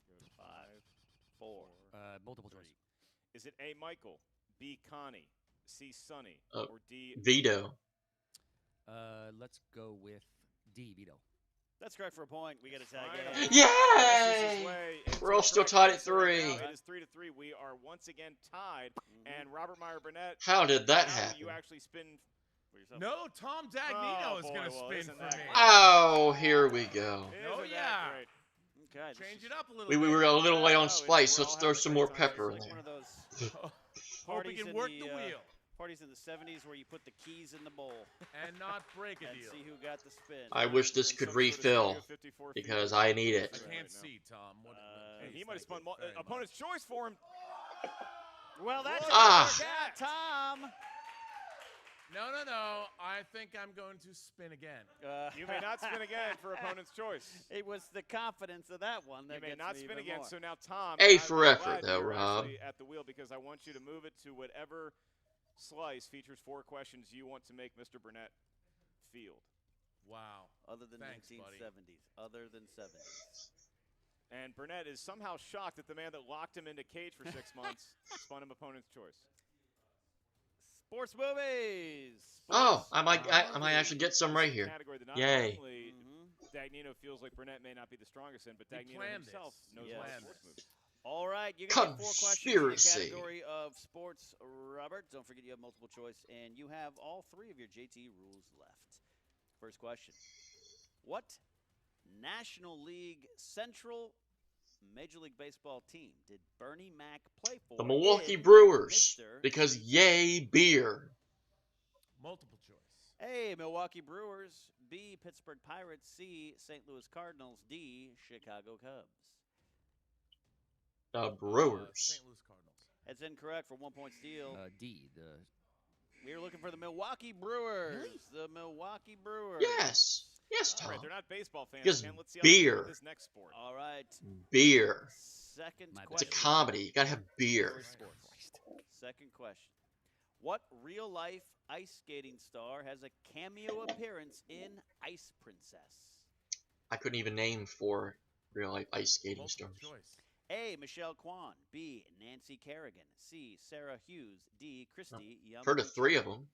S5: Go to 5, 4.
S7: Multiple choice.
S5: Is it A, Michael, B, Connie, C, Sonny,
S1: Oh,
S5: or D,
S1: Vito.
S7: Let's go with D, Vito.
S4: That's correct for a point. We got a tie
S5: Final.
S4: game.
S1: Yay! We're all still tied at 3.
S5: It is 3-3. We are once again tied. And Robert Meyer Burnett.
S1: How did that
S5: now
S1: happen?
S5: You actually spin for yourself.
S8: No, Tom Dagnino
S5: Oh,
S8: is
S5: boy,
S8: going to
S5: well,
S8: spin
S5: isn't
S8: for
S5: that
S8: me.
S5: great?
S1: Oh, here we go.
S8: Oh,
S5: Isn't that
S8: yeah.
S5: great?
S4: Okay. this
S8: Change
S4: is
S8: it up a little
S1: We
S8: bit.
S1: were a little late on
S5: No,
S1: spice.
S5: we're
S1: Let's
S5: all
S1: throw
S5: having a
S1: some
S5: great
S1: more
S5: time.
S1: pepper in
S4: like one
S1: there.
S4: of those
S8: Hope
S4: parties
S8: we can
S4: in
S8: work
S4: the,
S8: the wheel
S4: parties in the 70s where you put the keys in the bowl
S8: and not break a
S4: and
S8: deal.
S4: see who got the spin.
S1: I wish this could refill because I need
S8: I
S1: it.
S8: can't see, Tom. What,
S5: He
S8: please,
S5: might have
S8: thank
S5: spun
S8: you very much.
S5: opponent's choice for him.
S4: Well, that's
S1: Ah.
S4: Tom.
S8: No. I think I'm going to spin again.
S5: You may not spin again for opponent's choice.
S4: It was the confidence of that one that
S5: You may
S4: gets
S5: not
S4: me
S5: spin
S4: even
S5: again.
S4: more.
S5: So now, Tom,
S1: A
S5: I'm
S1: for
S5: glad
S1: effort, though,
S5: you're
S1: Rob.
S5: actually at the wheel because I want you to move it to whatever slice features 4 questions you want to make Mr. Burnett field.
S8: Wow.
S4: Other than
S8: Thanks, buddy.
S4: 1970s. Other than 70s.
S5: And Burnett is somehow shocked that the man that locked him into cage for 6 months spun him opponent's choice.
S4: Sports movies.
S1: Oh, I might actually get some right here.
S5: Category that not
S1: Yay.
S5: only Dagnino feels like Burnett may not be the strongest in, but
S8: He
S5: Dagnino
S8: planned
S5: himself
S8: this.
S5: knows
S8: He
S5: about
S8: planned
S5: sports
S8: this.
S5: movies.
S4: All right, you're going to get 4 questions in the
S1: Conspiracy.
S4: category of sports, Robert. Don't forget you have multiple choice, and you have all 3 of your JT rules left. First question. What National League Central Major League Baseball team did Bernie Mac play for?
S1: The Milwaukee
S4: in
S1: Brewers.
S4: Mr.
S1: Because
S4: Sweet
S1: yay, beer.
S8: Multiple choice.
S4: A, Milwaukee Brewers. B, Pittsburgh Pirates. C, St. Louis Cardinals. D, Chicago Cubs.
S1: The Brewers.
S8: St. Louis Cardinals.
S4: That's incorrect for 1 point steal.
S7: D, the.
S4: We were looking for the Milwaukee Brewers.
S7: Really?
S4: The Milwaukee Brewers.
S1: Yes. Yes,
S5: All
S1: Tom.
S5: right, they're not baseball fans.
S1: Because
S5: Ken. Let's see how they do
S1: beer.
S5: with this next sport.
S4: All right.
S1: Beer.
S4: Second
S7: My bad.
S1: It's a
S4: question.
S1: comedy. You gotta have beer.
S4: Second question. What real-life ice skating star has a cameo appearance in Ice Princess?
S1: I couldn't even name 4 real-life ice skating
S8: Multiple
S1: stars.
S8: choice.
S4: A, Michelle Kwan. B, Nancy Kerrigan. C, Sarah Hughes. D, Christy Yamaguchi.
S1: Heard of 3 of them.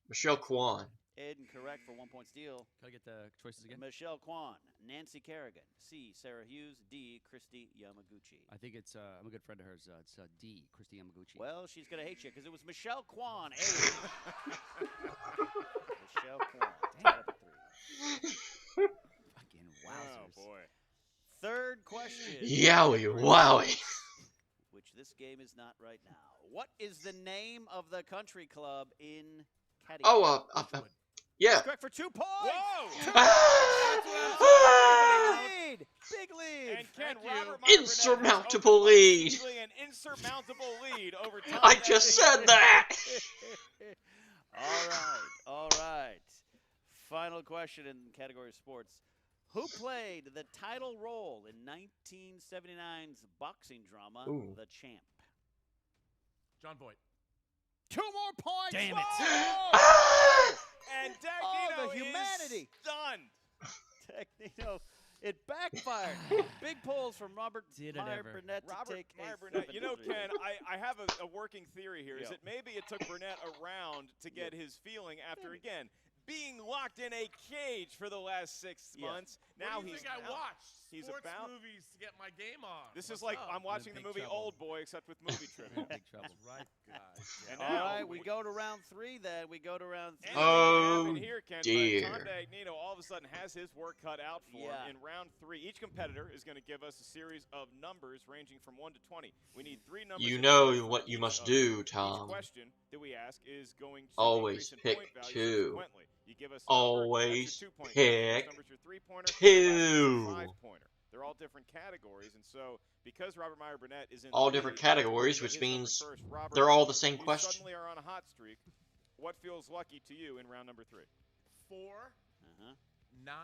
S1: Michelle Kwan.
S4: Incorrect for 1 point steal.
S7: Can I get the choices again?
S4: Michelle Kwan, Nancy Kerrigan. C, Sarah Hughes. D, Christy Yamaguchi.
S7: I think it's. I'm a good friend of hers. It's D, Christy Yamaguchi.
S4: Well, she's going to hate you because it was Michelle Kwan. A. Michelle Kwan. Out of 3.
S7: Fucking
S5: Oh,
S7: wowzers.
S5: boy.
S4: Third question.
S1: Yowie, wowie.
S4: Which this game is not right now. What is the name of the country club in Cadillac?
S1: Oh, yeah.
S4: Correct for 2 points.
S5: Whoa!
S1: Ah!
S4: Big lead. Big lead.
S5: And Ken,
S8: Thank you.
S5: Robert Meyer Burnett has
S1: Insurmountable
S5: opened
S1: lead.
S5: seemingly an insurmountable lead over Tom
S1: I just
S5: Dagnino.
S1: said that.
S4: All right. Final question in the category of sports. Who played the title role in 1979's boxing drama,
S1: Ooh.
S4: The Champ?
S8: John Boyd.
S4: 2 more points.
S7: Damn it.
S4: Whoa!
S1: Ah!
S5: And Dagnino
S4: Oh, the humanity.
S5: is stunned.
S4: Dagnino, it backfired. Big pulls from Robert
S7: Did it
S4: Meyer
S7: ever.
S4: Burnett to
S5: Robert
S4: take
S5: Meyer
S4: a
S5: Burnett. You know,
S4: 7-3
S5: Ken, I have a working theory here. Is
S4: Yeah.
S5: that maybe it took Burnett around to get his feeling after, again, being locked in a cage for the last 6 months. Now
S8: what do you
S5: he's
S8: think I watched
S5: he's
S8: sports
S5: about
S8: movies to get my game on.
S5: This is
S8: What's
S5: like
S8: up?
S5: I'm watching the
S7: big
S5: movie
S7: trouble.
S5: Old Boy, except with movie trivia.
S7: Big trouble.
S8: That's right, guys.
S5: And
S4: All
S5: now
S4: right, we go to round 3 then. We go to round 3.
S5: anything
S1: Oh,
S5: can happen here, Ken,
S1: dear.
S5: but Tom Dagnino all of a sudden has his work cut out for
S4: Yeah.
S5: him. In round 3, each competitor is going to give us a series of numbers ranging from 1 to 20. We need 3 numbers.
S1: You
S5: in
S1: know
S5: order for
S1: what you
S5: each
S1: must
S5: of
S1: do,
S5: Each
S1: Tom.
S5: question that we ask is going to
S1: Always
S5: increase in
S1: pick
S5: point value
S1: 2.
S5: subsequently. You give us a number,
S1: Always
S5: that's your 2-point
S1: pick
S5: question. This number's your 3-pointer.
S1: 2.
S5: 5-pointer. They're all different categories, and so because Robert Meyer Burnett is in
S1: All
S5: the
S1: different
S5: lead,
S1: categories,
S5: with
S1: which
S5: his number
S1: means
S5: first, Robert,
S1: they're all the same
S5: you
S1: question.
S5: suddenly are on a hot streak. What feels lucky to you in round number 3?
S8: 4,
S4: Uh-huh.
S8: 9,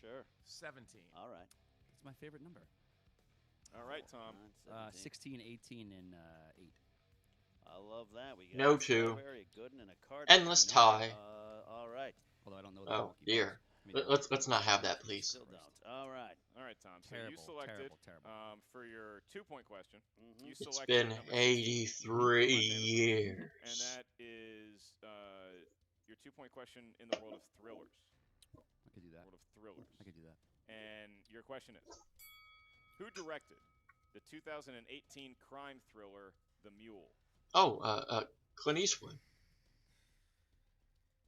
S4: Sure.
S8: 17.
S4: All right.
S7: It's my favorite number.
S5: All right, Tom.
S7: 16, 18, and 8.
S4: I love that. We got
S1: No
S4: a
S1: 2.
S4: strawberry, a Gooden, and a card.
S1: Endless tie.
S4: All right.
S7: Although I don't know the
S1: Oh,
S7: Milwaukee
S1: dear.
S7: Bucks. I mean,
S1: Let's not have that, please.
S4: Still don't. All right.
S5: All right, Tom. So
S7: Terrible,
S5: you selected
S7: terrible.
S5: for your 2-point question. You
S1: It's
S5: selected
S1: been
S5: number
S1: 83 years.
S5: and that is your 2-point question in the world of thrillers.
S7: I could do that.
S5: World of thrillers.
S7: I could do that.
S5: And your question is, who directed the 2018 crime thriller The Mule?
S1: Oh, Clint Eastwood.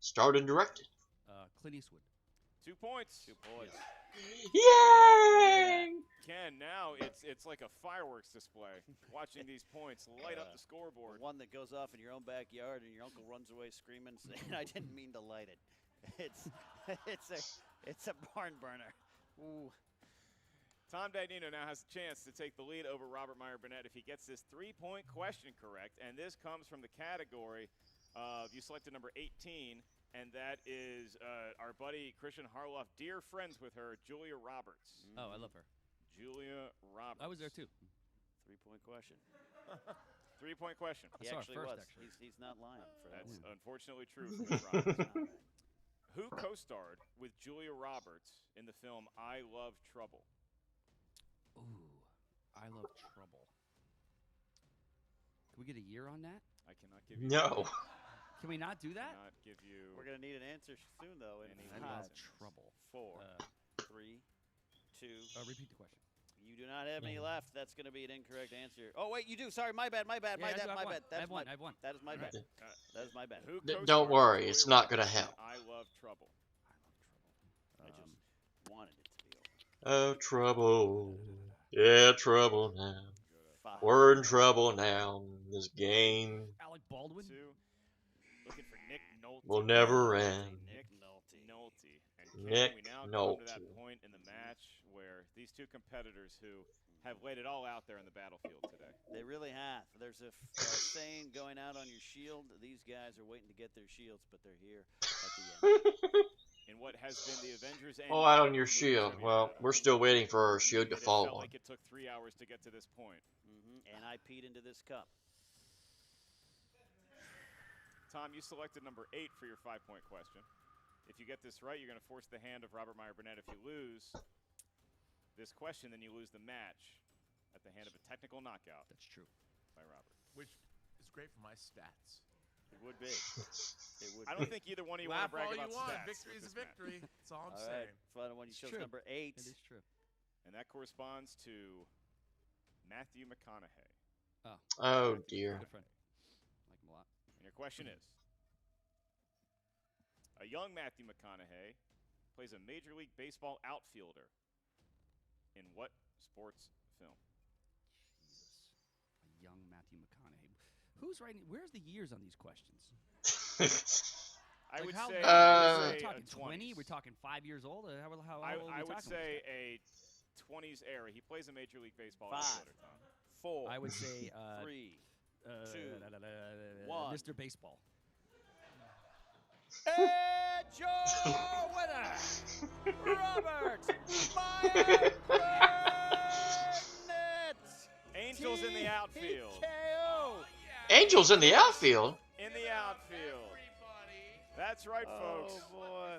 S1: Starred and directed.
S7: Clint Eastwood.
S5: 2 points.
S4: 2 points.
S1: Yay!
S5: Ken, now it's like a fireworks display. Watching these points light up the scoreboard.
S4: One that goes off in your own backyard, and your uncle runs away screaming, saying, "I didn't mean to light it." It's a barn burner. Ooh.
S5: Tom Dagnino now has a chance to take the lead over Robert Meyer Burnett if he gets this 3-point question correct. And this comes from the category of, you selected number 18, and that is our buddy Christian Harloff, dear friends with her, Julia Roberts.
S7: Oh, I love her.
S5: Julia Roberts.
S7: I was there too.
S4: 3-point question.
S5: 3-point question.
S7: I
S4: He
S7: saw her
S4: actually
S7: first,
S4: was.
S7: actually.
S4: He's not lying. For that
S5: That's
S4: one.
S5: unfortunately true for Ms. Roberts.
S4: All right.
S5: Who co-starred with Julia Roberts in the film I Love Trouble?
S7: Ooh, I love trouble. Can we get a year on that?
S5: I cannot give you.
S1: No.
S7: Can we not do that?
S5: Cannot give you.
S4: We're gonna need an answer soon, though. In
S5: Any
S7: I
S4: 5,
S7: love
S5: reasons.
S7: trouble.
S5: 4.
S4: 3, 2.
S7: Repeat the question.
S4: You do not have any left. That's going to be an incorrect answer. Oh wait, you do. Sorry, my bad. My bad.
S7: Yeah,
S4: my
S7: I do
S4: bad.
S7: have
S4: My
S7: one.
S4: bad.
S7: I
S4: That's
S7: have one.
S4: my.
S7: I have one.
S4: That is my bad. That is my bad.
S5: Who
S1: Don't
S5: co-starred
S1: worry,
S5: with
S1: it's
S5: Julia
S1: not gonna
S5: Roberts in
S1: help.
S5: I Love Trouble.
S4: I just wanted it to be
S1: Oh,
S4: over.
S1: trouble. Yeah, trouble now.
S4: 5.
S1: We're in trouble now. This game
S7: Alec Baldwin.
S5: 2. Looking for Nick Nolte.
S1: will never end.
S5: Nick Nolte. And Ken,
S1: Nick
S5: we now come to that
S1: Nolte.
S5: point in the match where these two competitors who have laid it all out there in the battlefield today.
S4: They really have. There's a saying going out on your shield. These guys are waiting to get their shields, but they're here at the end.
S5: In what has been the Avengers end.
S1: Oh, out on your
S5: movie
S1: shield.
S5: trivia
S1: Well,
S5: battle.
S1: we're still waiting for our shield to
S5: It
S1: fall
S5: felt
S1: on.
S5: like it took 3 hours to get to this point.
S4: And I peed into this cup.
S5: Tom, you selected number 8 for your 5-point question. If you get this right, you're going to force the hand of Robert Meyer Burnett. If you lose this question, then you lose the match at the hand of a technical knockout
S7: That's true.
S5: by Robert.
S8: Which is great for my stats.
S4: It would be. It would
S5: I don't
S4: be.
S5: think either one of you want to
S8: Laugh
S5: brag
S8: all
S5: about
S8: you want.
S5: stats
S8: Victory
S5: with
S8: is a
S5: this match.
S8: victory. That's all I'm
S4: All right.
S8: saying.
S4: Final one. You chose
S7: true.
S4: number 8.
S7: It is true.
S5: And that corresponds to Matthew McConaughey.
S1: Oh, dear.
S7: Good friend. Like him a lot.
S5: And your question is, a young Matthew McConaughey plays a Major League Baseball outfielder in what sports film?
S7: Jesus. A young Matthew McConaughey. Who's writing? Where's the years on these questions?
S5: I
S7: Like
S5: would
S7: how
S5: say,
S7: young?
S5: I would
S7: We're
S5: say
S7: talking
S5: a
S7: 20.
S5: 20s.
S7: We're talking 5 years old. How old
S5: I
S7: are we
S5: would
S7: talking
S5: say a 20s era. He plays a Major League Baseball
S4: 5,
S5: outfielder, Tom.
S4: 4.
S7: I would say
S4: 3.
S7: 2,
S4: 1.
S7: Mr. Baseball.
S4: And your winner, Robert Meyer Burnett.
S5: Angels in the outfield.
S4: TKO.
S1: Angels in the outfield?
S5: In the outfield. That's right, folks.
S4: Oh boy.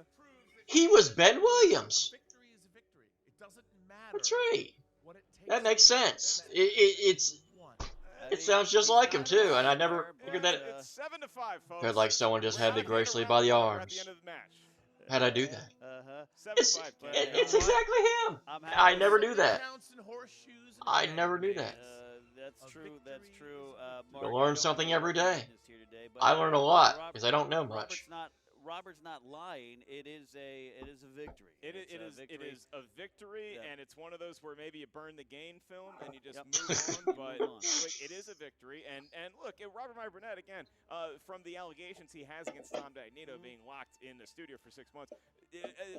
S1: He was Ben Williams.
S8: Victory is a victory. It doesn't matter.
S1: That's right.
S8: What it takes
S1: That makes
S8: to win.
S1: sense. It sounds just like him, too, and I never figured that.
S5: It's 7-5, folks.
S1: Felt like someone just had me
S5: We're not here to
S1: gracefully
S5: wrap
S1: by the
S5: it up. We're at
S1: arms.
S5: the end of the match.
S1: How'd I do that?
S4: Uh-huh.
S1: It's,
S5: 75
S4: Well,
S5: K.
S1: it's exactly him.
S4: I'm
S1: I
S4: happy.
S1: never knew that.
S8: Counts and horseshoes and
S1: I
S8: hand
S1: never knew that.
S8: grenades.
S4: That's
S8: A
S4: true. That's
S8: victory
S4: true.
S8: is a
S4: Mark,
S1: You
S4: I
S1: learn
S4: don't
S1: something
S4: have
S1: every
S4: a
S1: day.
S4: witness here today, but
S1: I learn a lot because I don't know
S4: Robert's
S1: much.
S4: Robert's not lying. It is a victory.
S5: It
S4: It's a
S5: is
S4: victory.
S5: a victory,
S4: Yeah.
S5: and it's one of those where maybe you burn the gain film and you just
S4: Yep.
S5: move on. But
S4: Move on.
S5: look, it is a victory, and look, Robert Meyer Burnett again, from the allegations he has against Tom Dagnino being locked in the studio for 6 months,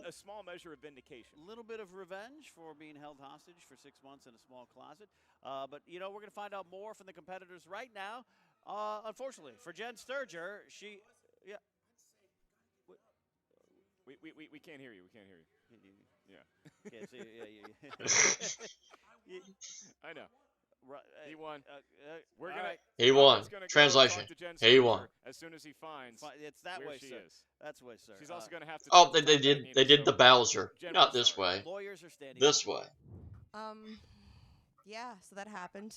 S5: a small measure of vindication.
S4: A little bit of revenge for being held hostage for 6 months in a small closet. But you know, we're going to find out more from the competitors right now. Unfortunately for Jen Sturger, yeah.
S5: We can't hear you. We can't hear you. Yeah.
S4: Can't see, yeah.
S5: I know.
S4: Right,
S5: He won. We're
S4: all
S5: gonna.
S4: right.
S1: He won.
S5: Robert's gonna go
S1: Translation.
S5: talk to Jen
S1: He
S5: Sturger
S1: won.
S5: as soon as he finds
S4: It's that
S5: where
S4: way,
S5: she
S4: sir.
S5: is.
S4: That's the way, sir.
S5: She's also going to have to.
S1: Oh,
S5: talk to
S1: they
S5: Tom
S1: did.
S5: Dagnino,
S1: They did the
S5: so-
S1: Bowser.
S5: Jen,
S1: Not
S5: we're
S1: this
S5: sorry.
S1: way.
S4: Lawyers are standing.
S1: This
S4: by.
S1: way.
S9: Yeah, so that happened.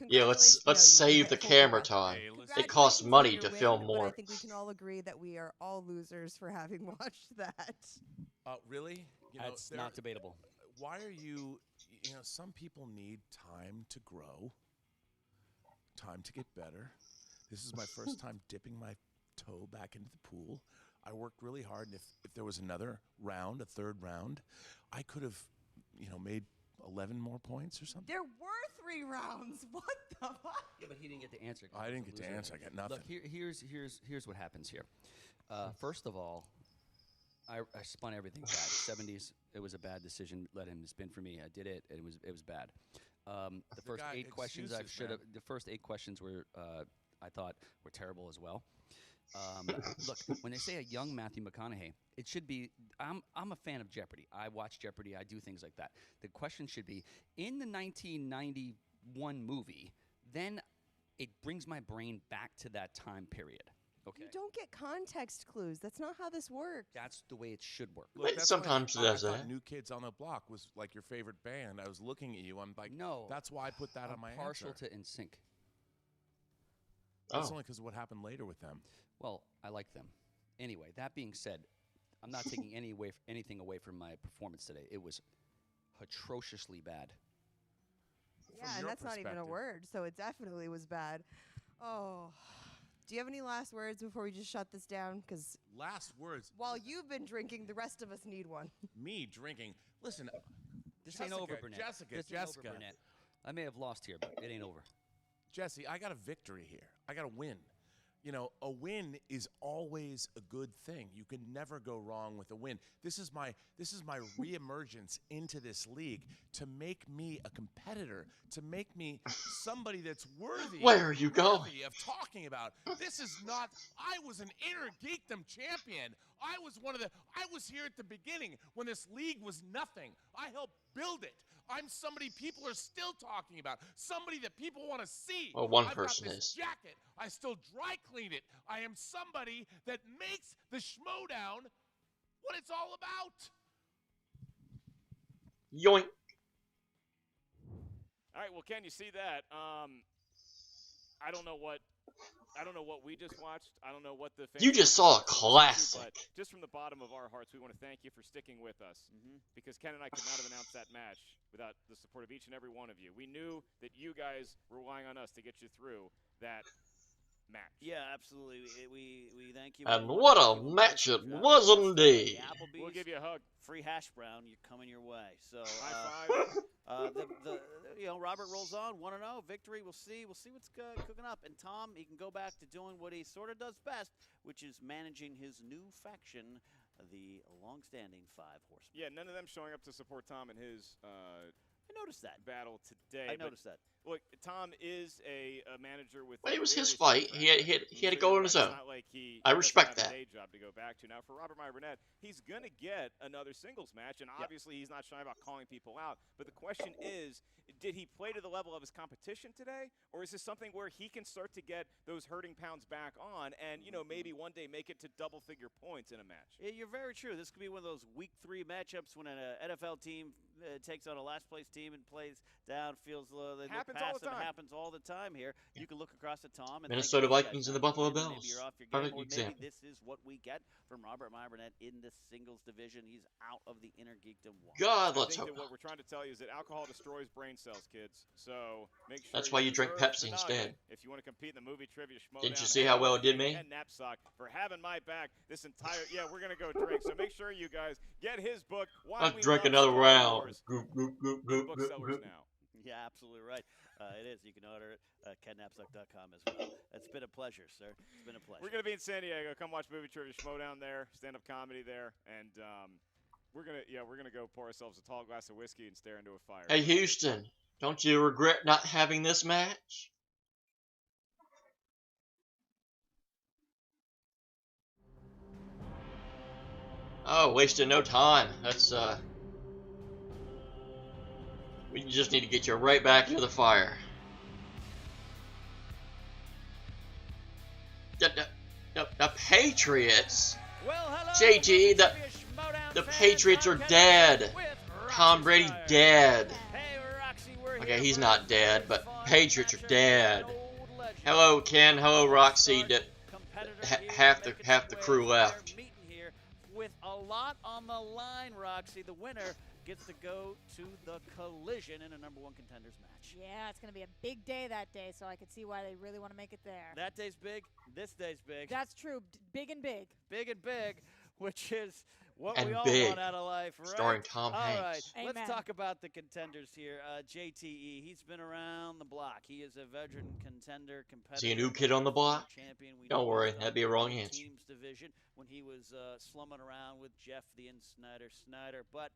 S1: Yeah, let's save the camera time.
S8: Hey, listen.
S1: It costs money to
S9: Congratulations on your
S1: film
S9: win, but I
S1: more.
S9: think we can all agree that we are all losers for having watched that.
S8: Really? You know,
S7: That's not debatable.
S8: why are you? You know, some people need time to grow, time to get better. This is my first time dipping my toe back into the pool. I worked really hard, and if there was another round, a third round, I could have, made 11 more points or something.
S9: There were 3 rounds. What the fuck?
S7: Yeah, but he didn't get to answer. 'cause
S8: I
S7: he
S8: didn't
S7: was
S8: get
S7: a
S8: to
S7: loser.
S8: answer. I got nothing.
S7: Look, here's what happens here. First of all, I spun everything bad. 70s, it was a bad decision. Let him spin for me. I did it, and it was bad. The first
S8: got
S7: 8 questions I
S8: excuses,
S7: should have.
S8: man.
S7: The first 8 questions were I thought were terrible as well. Look, when they say a young Matthew McConaughey, it should be. I'm a fan of Jeopardy. I watch Jeopardy. I do things like that. The question should be in the 1991 movie. Then it brings my brain back to that time period. Okay.
S9: You don't get context clues. That's not how this works.
S7: That's the way it should work.
S8: Look, that's
S1: Sometimes
S8: why
S1: it does
S8: I thought
S1: that.
S8: New Kids on the Block was like your favorite band. I was looking at you. I'm like,
S7: No.
S8: That's why I put that
S7: I'm
S8: on my
S7: partial
S8: answer.
S7: to NSYNC.
S8: That's
S1: Oh.
S8: only because of what happened later with them.
S7: Well, I like them. Anyway, that being said, I'm not taking anything away from my performance today. It was atrociously bad.
S9: Yeah,
S8: From
S9: and
S8: your
S9: that's not even a
S8: perspective.
S9: word, so it definitely was bad. Oh. Do you have any last words before we just shut this down? Because
S8: Last words.
S9: while you've been drinking, the rest of us need one.
S8: Me drinking. Listen,
S7: This ain't over,
S8: Jessica,
S7: Burnett.
S8: Jessica,
S7: This ain't over,
S8: Jessica.
S7: Burnett. I may have lost here, but it ain't over.
S8: Jesse, I got a victory here. I got a win. A win is always a good thing. You can never go wrong with a win. This is my reemergence into this league to make me a competitor, to make me somebody that's worthy.
S1: Where are you going?
S8: worthy of talking about. This is not. I was an inner geekdom champion. I was here at the beginning when this league was nothing. I helped build it. I'm somebody people are still talking about. Somebody that people want to see.
S1: Well, one
S8: I've
S1: person
S8: got this
S1: is.
S8: jacket. I still dry clean it. I am somebody that makes the Schmoedown what it's all about.
S1: Yoink.
S5: All right. Well, Ken, you see that? I don't know what we just watched. I don't know what the fans
S1: You just saw a
S5: listened to,
S1: classic.
S5: But just from the bottom of our hearts, we want to thank you for sticking with us because Ken and I could not have announced that match without the support of each and every one of you. We knew that you guys were relying on us to get you through that match.
S4: Yeah, absolutely. We thank you.
S1: And
S4: We
S1: what
S4: thank
S1: a
S4: you.
S1: match it
S4: Yeah.
S1: was indeed.
S4: The Applebee's,
S5: We'll give you a hug.
S4: free hash brown. You're coming your way. So
S5: High five.
S4: Robert rolls on 1-0 victory. We'll see what's cooking up. And Tom, he can go back to doing what he sort of does best, which is managing his new faction, the long-standing 5 Horsemen.
S5: Yeah, none of them showing up to support Tom in his
S4: I noticed that.
S5: battle today.
S4: I
S5: but
S4: noticed that.
S5: Look, Tom is a manager with.
S1: Well, it was his
S5: various
S1: fight. He had to go on his
S5: It's
S1: own.
S5: not like he
S1: I
S5: doesn't
S1: respect
S5: have a
S1: that.
S5: day job to go back to. Now, for Robert Meyer Burnett, he's gonna get another singles match, and obviously he's not shy about calling people out. But the question is, did he play to the level of his competition today, or is this something where he can start to get those hurting pounds back on, and maybe one day make it to double-figure points in a match?
S4: Yeah, you're very true. This could be one of those week 3 matchups when an NFL team takes on a last place team and plays down, feels they look
S5: Happens all
S4: past
S5: the
S4: them.
S5: time.
S4: Happens all the time here. You can look across at Tom and
S1: Minnesota
S4: think,
S1: Vikings and the Buffalo
S4: maybe
S1: Bills.
S4: you're off your
S1: Perfect
S4: game, or
S1: example.
S4: maybe this is what we get from Robert Meyer Burnett in this singles division. He's out of the Inner Geekdom 1.
S1: God,
S5: I
S1: let's
S5: think
S1: hope
S5: that what
S1: not.
S5: we're trying to tell you is that alcohol destroys brain cells, kids. So make sure
S1: That's why you drink
S5: preserve
S1: Pepsi
S5: the
S1: instead.
S5: noggin if you want to compete in the movie trivia Schmoedown.
S1: Didn't you see
S5: Hey,
S1: how
S5: I
S1: well
S5: wanna
S1: it did
S5: thank
S1: me?
S5: Ken Knapsack for having my back this entire. Yeah, we're gonna go drink. So make sure you guys get his book. Why
S1: Let's
S5: We
S1: drink
S5: Love
S1: another
S5: Star
S1: round.
S5: Wars.
S1: Goop, goop, goop,
S5: In
S1: goop, goop,
S5: booksellers
S1: goop.
S5: now.
S4: Yeah, absolutely right. It is. You can order it at kennapsuck.com as well. It's been a pleasure, sir. It's been a pleasure.
S5: We're gonna be in San Diego. Come watch movie trivia Schmoedown there, stand-up comedy there, and we're gonna go pour ourselves a tall glass of whiskey and stare into a fire.
S1: Hey, Houston, don't you regret not having this match? Oh, wasted no time. That's, we just need to get you right back into the fire. The Patriots?
S4: Well, hello,
S1: JT, the
S4: Schmoedown fans.
S1: Patriots are
S4: I'm Ken
S1: dead.
S4: with Roxy
S1: Tom Brady's
S4: Fryer.
S1: dead.
S4: Hey, Roxy, we're
S1: Okay,
S4: here
S1: he's
S4: for
S1: not
S4: a
S1: dead,
S4: very
S1: but
S4: fun
S1: Patriots are
S4: matchup with
S1: dead.
S4: an old legend.
S1: Hello, Ken. Hello, Roxy.
S4: Competitor here
S1: Half the
S4: making some
S1: crew
S4: waves.
S1: left.
S4: They're meeting here with a lot on the line, Roxy. The winner gets to go to the collision in a number 1 contenders match.
S10: Yeah, it's going to be a big day that day, so I could see why they really want to make it there.
S4: That day's big. This day's big.
S10: That's true. Big and big.
S4: Big and big, which is what
S1: And
S4: we all
S1: big.
S4: want out of life, right?
S1: Starring Tom
S4: All
S1: Hanks.
S4: right, let's
S10: Amen.
S4: talk about the contenders here. JTE, he's been around the block. He is a veteran contender, competitor.
S1: Is he a new kid on the block?
S4: Champion. We
S1: Don't
S4: know
S1: worry,
S4: he's
S1: that'd
S4: done
S1: be a wrong
S4: the
S1: answer.
S4: Teams division when he was slumming around with Jeff the In Snyder. But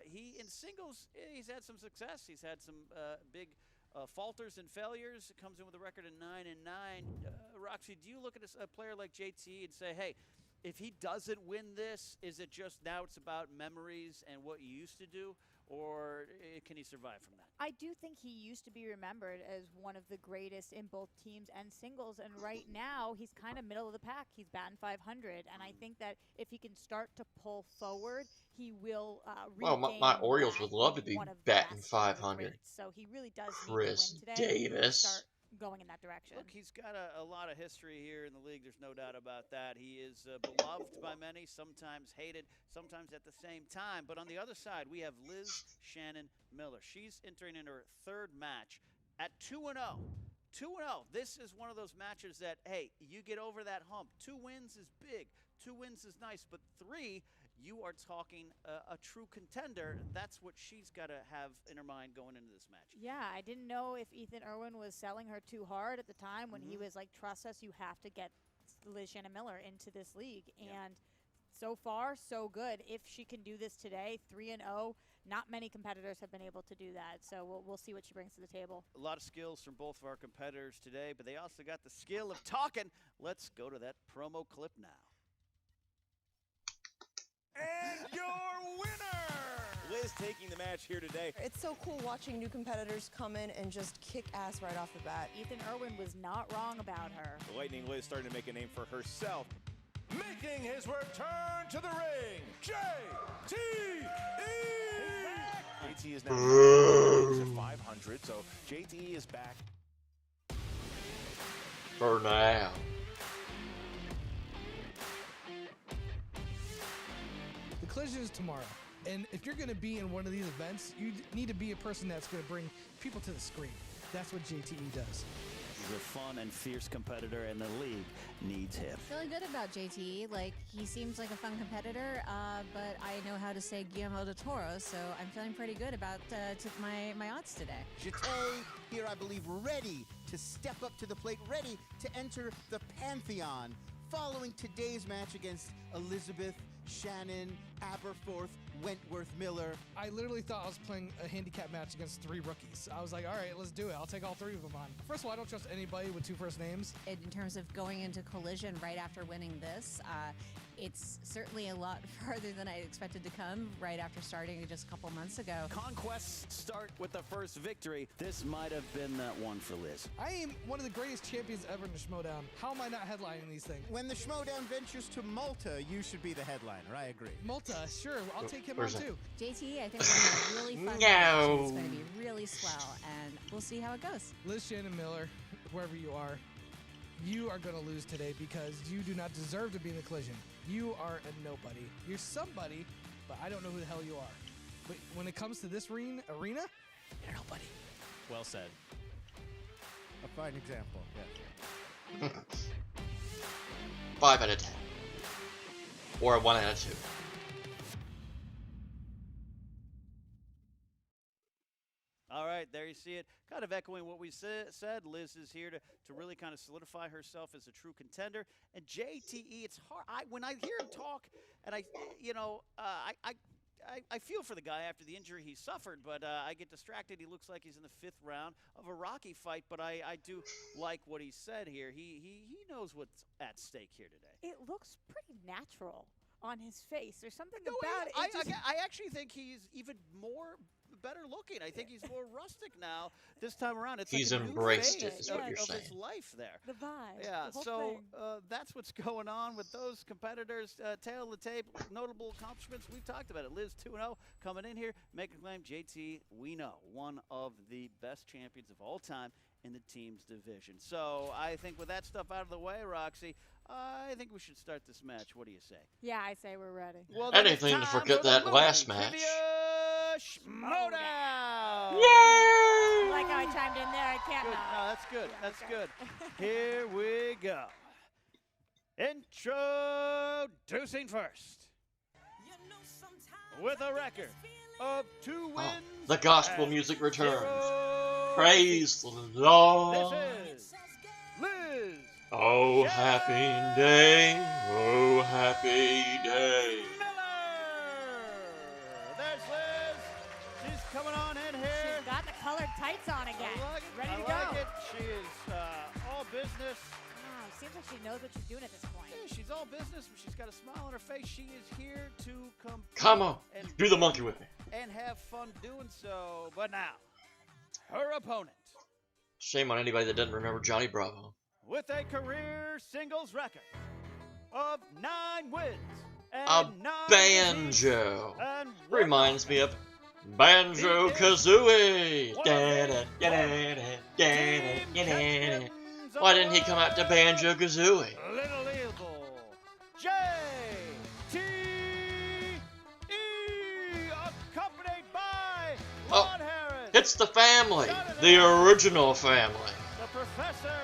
S4: he in singles, he's had some success. He's had some big falters and failures. Comes in with a record of 9-9. Roxy, do you look at a player like JT and say, hey, if he doesn't win this, is it just now it's about memories and what you used to do, or can he survive from that?
S10: I do think he used to be remembered as one of the greatest in both teams and singles, and right now he's kind of middle of the pack. He's batting 500, and I think that if he can start to pull forward, he will
S1: Well,
S10: regain
S1: my Orioles
S10: that
S1: would love to
S10: being
S1: be
S10: one of the
S1: batting
S10: best and the
S1: 500.
S10: greats. So he really does
S1: Chris
S10: need to win today to
S1: Davis.
S10: start going in that direction.
S4: Look, he's got a lot of history here in the league. There's no doubt about that. He is beloved by many, sometimes hated, sometimes at the same time. But on the other side, we have Liz Shannon Miller. She's entering in her 3rd match at 2-0. 2-0. This is one of those matches that, hey, you get over that hump. 2 wins is big. 2 wins is nice. But 3, you are talking a true contender. That's what she's got to have in her mind going into this match.
S10: Yeah, I didn't know if Ethan Irwin was selling her too hard at the time when he was like, trust us, you have to get Liz Shannon Miller into this league. And so far, so good. If she can do this today, 3-0, not many competitors have been able to do that. So we'll see what she brings to the table.
S4: A lot of skills from both of our competitors today, but they also got the skill of talking. Let's go to that promo clip now.
S6: And your winner!
S5: Liz taking the match here today.
S9: It's so cool watching new competitors come in and just kick ass right off the bat.
S10: Ethan Irwin was not wrong about her.
S5: The Lightning Liz starting to make a name for herself.
S6: Making his return to the ring, JTE! JT is now to 500, so JTE is back.
S1: For now.
S11: The collision is tomorrow, and if you're going to be in one of these events, you need to be a person that's going to bring people to the screen. That's what JTE does.
S4: He's a fun and fierce competitor, and the league needs him.
S12: Feeling good about JT. Like, he seems like a fun competitor, but I know how to say Guillermo del Toro, so I'm feeling pretty good about my odds today.
S13: JT here, I believe, ready to step up to the plate, ready to enter the Pantheon, following today's match against Elizabeth, Shannon, Aberforth, Wentworth, Miller.
S11: I literally thought I was playing a handicap match against 3 rookies. I was like, all right, let's do it. I'll take all 3 of them on. First of all, I don't trust anybody with 2 first names.
S12: In terms of going into collision right after winning this, it's certainly a lot farther than I expected to come right after starting just a couple months ago.
S4: Conquests start with the first victory. This might have been that one for Liz.
S11: I am one of the greatest champions ever in the Schmoedown. How am I not headlining these things?
S13: When the Schmoedown ventures to Malta, you should be the headliner. I agree.
S11: Malta, sure. I'll take him on
S1: Where's that?
S11: too.
S12: JT, I think we're going to have a really fun match.
S1: No.
S12: It's going to be really swell, and we'll see how it goes.
S11: Liz Shannon Miller, whoever you are going to lose today because you do not deserve to be in the collision. You are a nobody. You're somebody, but I don't know who the hell you are. But when it comes to this arena, you're nobody.
S7: Well said.
S13: A fine example, yeah.
S1: 5 out of 10. Or a 1 out of 2.
S4: All right, there you see it. Kind of echoing what we said. Liz is here to really kind of solidify herself as a true contender. And JTE, it's hard. When I hear him talk, and I feel for the guy after the injury he suffered, but I get distracted. He looks like he's in the 5th round of a Rocky fight, but I do like what he said here. He knows what's at stake here today.
S10: It looks pretty natural on his face. There's something about it.
S4: I actually think he's even better looking. I think he's more rustic now this time around. It's
S1: He's
S4: like a new
S1: embraced it,
S4: phase
S1: is what you're
S4: of
S1: saying.
S4: his life there.
S10: The vibe.
S4: Yeah,
S10: the whole
S4: so
S10: thing.
S4: that's what's going on with those competitors. Tail of the tape, notable accomplishments. We've talked about it. Liz 2-0 coming in here, making a claim. JT, we know, one of the best champions of all time in the team's division. So I think with that stuff out of the way, Roxy, I think we should start this match. What do you say?
S10: Yeah, I say we're ready.
S4: Well, then it's
S1: Anything to
S4: time
S1: forget
S4: for the
S1: that
S4: movie
S1: last match.
S4: Trivia Schmoedown!
S10: I like how I chimed in there. I can't
S4: Good.
S10: not.
S4: No, that's good.
S10: Yeah,
S4: That's
S10: okay.
S4: good. Here we go. Introducing first, with a record of 2 wins.
S1: The gospel
S4: and
S1: music returns.
S4: 0
S1: Praise the Lord.
S4: This is Liz.
S1: Oh, happy day. Oh, happy day.
S4: Miller. There's Liz. She's coming on in here.
S10: She's got the colored tights on again.
S4: I like it.
S10: Ready to
S4: I
S10: go.
S4: like it. She is all business.
S10: Wow, seems like she knows what she's doing at this point.
S4: Yeah, she's all business, but she's got a smile on her face. She is here to
S1: Come on.
S4: and
S1: Do the monkey with me.
S4: and have fun doing so. But now, her opponent,
S1: Shame on anybody that doesn't remember Johnny Bravo.
S4: with a career singles record of 9 wins and
S1: A
S4: 9
S1: banjo.
S4: defeats and
S1: Reminds me of Banjo Kazooie. Why didn't he come out to Banjo Kazooie?
S4: Little Evil JTE, accompanied by Ron Harris,
S1: It's the family. The original family.
S4: the Professor,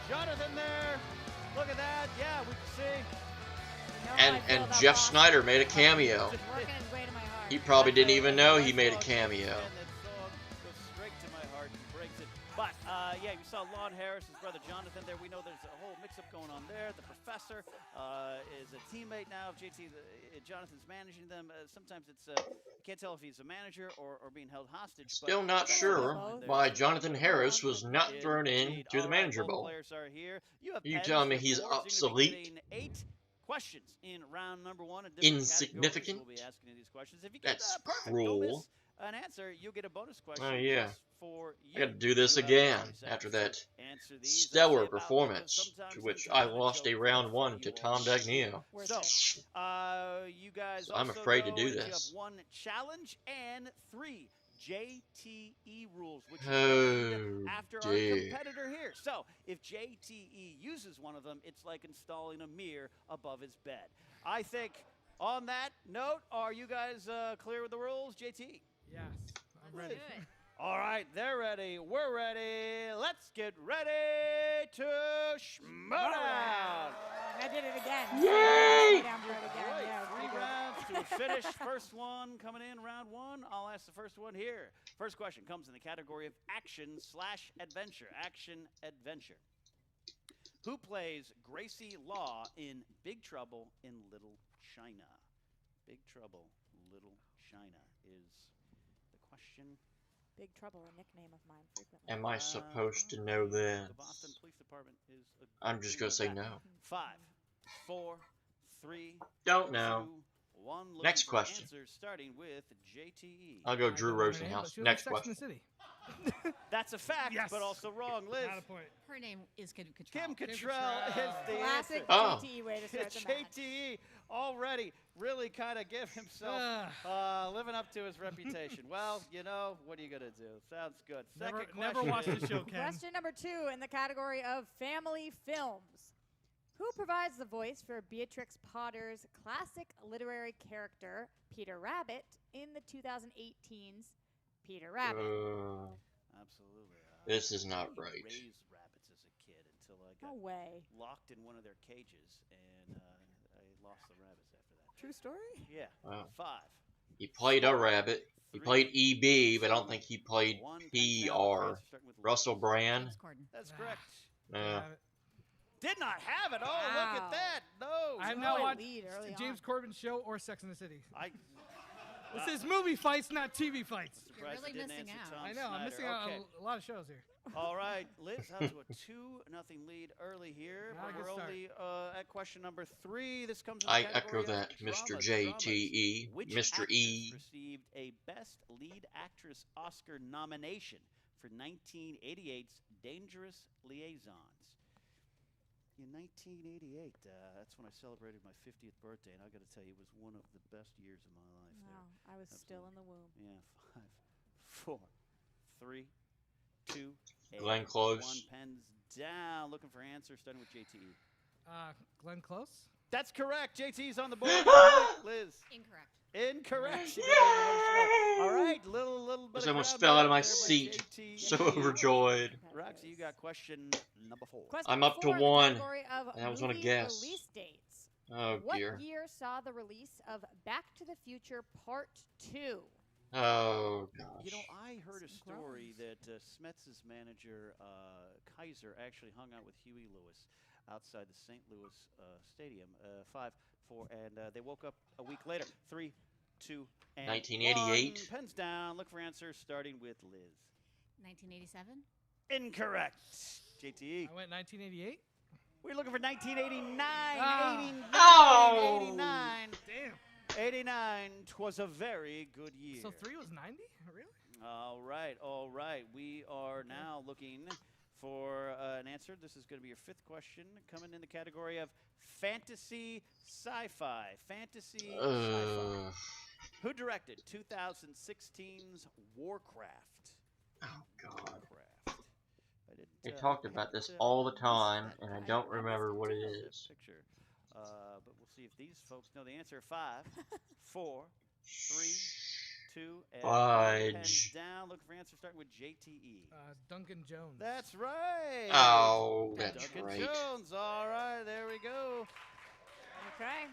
S4: Jonathan there. Look at that. Yeah, we can see.
S1: And Jeff Snyder made a cameo.
S10: Working his way to my heart.
S1: He probably didn't even know he made a cameo.
S4: And that song goes straight to my heart and breaks it. But yeah, you saw Lon Harris, his brother Jonathan there. We know there's a whole mix-up going on there. The Professor is a teammate now of JT. Jonathan's managing them. Sometimes it's you can't tell if he's a manager or being held hostage.
S1: Still
S4: but
S1: not
S4: that's
S1: sure
S4: what's going on
S1: why
S4: there.
S1: Jonathan Harris was not thrown
S4: Indeed.
S1: in to the
S4: All right,
S1: Manager
S4: both
S1: Bowl.
S4: players are here. You have
S1: You
S4: pens
S1: telling me
S4: with
S1: he's
S4: boards. You're gonna be
S1: obsolete?
S4: getting 8 questions in round number 1. And different
S1: Insignificant?
S4: categories. We'll be asking you these questions. If you get
S1: That's
S4: perfect, don't
S1: cruel.
S4: miss an answer, you'll get a bonus question.
S1: Oh, yeah.
S4: just for you.
S1: I got to do this
S4: You have
S1: again
S4: 30 seconds
S1: after
S4: to
S1: that
S4: answer these. They say
S1: stellar
S4: about
S1: performance,
S4: sometimes
S1: to which
S4: the
S1: I
S4: talent
S1: lost a
S4: shows
S1: round
S4: you
S1: 1 to
S4: won't.
S1: Tom Dagnino.
S10: Worth it.
S4: You guys
S1: So I'm
S4: also
S1: afraid to
S4: know
S1: do
S4: that You
S1: this.
S4: have 1 challenge and 3 JTE rules, which is
S1: Oh,
S4: named after our
S1: dear.
S4: competitor here. So if JTE uses one of them, it's like installing a mirror above his bed. I think on that note, are you guys clear with the rules, JT?
S11: Yes, I'm ready.
S4: All right, they're ready. We're ready. Let's get ready to Schmoedown.
S10: I did it again.
S1: Yay!
S10: Down for it again.
S4: Right,
S10: Yeah, it was
S4: 3
S10: pretty good.
S4: rounds to a finish. First one coming in, round 1. I'll ask the first one here. First question comes in the category of action/adventure. Action-adventure. Who plays Gracie Law in Big Trouble in Little China? Big Trouble, Little China is the question.
S10: Big Trouble, a nickname of mine frequently.
S1: Am I supposed to know that?
S4: The Boston Police Department is.
S1: I'm just going to say no.
S4: 5, 4,
S2: 3,
S1: Don't know.
S2: 2, 1. Looking
S1: Next
S2: for
S1: question.
S2: answers, starting with JTE.
S1: I'll go Drew
S11: don't know her name, but
S1: Rosenhaus.
S11: she was in
S1: Next
S11: Sex and
S1: question.
S11: the City.
S2: That's a fact,
S11: Yes.
S2: but also wrong. Liz.
S11: Not a point.
S12: Her name is Kim Cattrall.
S2: Kim Cattrall is the
S10: Classic
S2: answer.
S10: JTE way to start the match.
S2: JTE already really kind of give himself living up to his reputation. Well, you know, what are you going to do? Sounds good. Second
S11: Never
S2: question.
S11: watched the show, Ken.
S10: Question number 2 in the category of family films. Who provides the voice for Beatrix Potter's classic literary character, Peter Rabbit, in the 2018's Peter Rabbit?
S2: Absolutely.
S1: This is not
S2: I
S1: right.
S2: raised rabbits as a kid until I
S10: No
S2: got
S10: way.
S2: locked in one of their cages, and I lost the rabbits after that.
S10: True story?
S2: Yeah.
S1: Wow.
S2: 5.
S1: He played a rabbit. He played EB, but I don't think he played
S2: 1.
S1: PR. Russell Brand.
S12: James Corden.
S2: That's correct.
S11: Damn it.
S2: Did not have it. Oh, look at
S10: Wow.
S2: that. No.
S11: I have
S2: no.
S11: not watched
S10: lead early
S11: James
S10: on.
S11: Corbin's show or Sex and the City.
S2: This
S11: is movie fights, not TV fights.
S12: You're really missing out.
S11: I know. I'm missing out on a lot of shows here.
S2: All right, Liz, out to a 2-0 lead early here.
S11: Not a
S2: But
S11: good
S2: we're
S11: start.
S2: only at question number 3. This comes in the
S1: I
S2: category
S1: echo
S2: of
S1: that, Mr.
S2: dramas.
S1: JTE,
S2: Which
S1: Mr.
S2: actress
S1: E.
S2: received a Best Lead Actress Oscar nomination for 1988's Dangerous Liaisons? In 1988, that's when I celebrated my 50th birthday, and I got to tell you, it was one of the best years of my life.
S10: Wow, I was still in the womb.
S2: Yeah, 5, 4, 3, 2,
S1: Glenn
S2: and
S1: Close.
S2: 1. Pens down. Looking for answers, starting with JT.
S11: Glenn Close?
S2: That's correct. JT's on the board. Liz.
S12: Incorrect.
S2: Incorrect. She didn't even All right, little bit.
S1: I
S2: of
S1: almost
S2: ground
S1: fell out of
S2: there
S1: my
S2: by
S1: seat.
S2: JT.
S1: So overjoyed.
S2: Roxy, you got question number 4.
S10: Question
S1: I'm up to
S10: 4 in the
S1: 1.
S10: category of
S1: And I was gonna
S10: movie
S1: guess.
S10: Release dates.
S1: Oh,
S10: What
S1: dear.
S10: year saw the release of Back to the Future Part 2?
S1: Oh, gosh.
S2: You know, I heard a story that Smets' manager, Kaiser, actually hung out with Huey Lewis outside the St. Louis Stadium. 5, 4, and they woke up a week later. 3, 2, and
S1: 1988.
S2: 1. Pens down. Look for answers, starting with Liz.
S12: 1987.
S2: Incorrect. JTE.
S11: I went 1988.
S2: We're looking for 1989.
S11: Ah.
S2: 89.
S1: Oh.
S2: 89.
S11: Damn.
S2: 89 was a very good year.
S11: So 3 was 90? Really?
S2: All right. We are now looking for an answer. This is going to be your 5th question, coming in the category of fantasy sci-fi. Fantasy sci-fi. Who directed 2016's Warcraft?
S1: Oh, God.
S2: Warcraft.
S1: They talked about this all the time, and I don't remember what it is.
S2: Picture. But we'll see if these folks know the answer. 5, 4, 3, 2, and 1.
S1: Fudge.
S2: Pens down. Looking for answers starting with JTE.
S11: Duncan Jones.
S2: That's right.
S1: Oh, that's
S2: Duncan
S1: right.
S2: Jones. All right, there we go.
S10: Okay.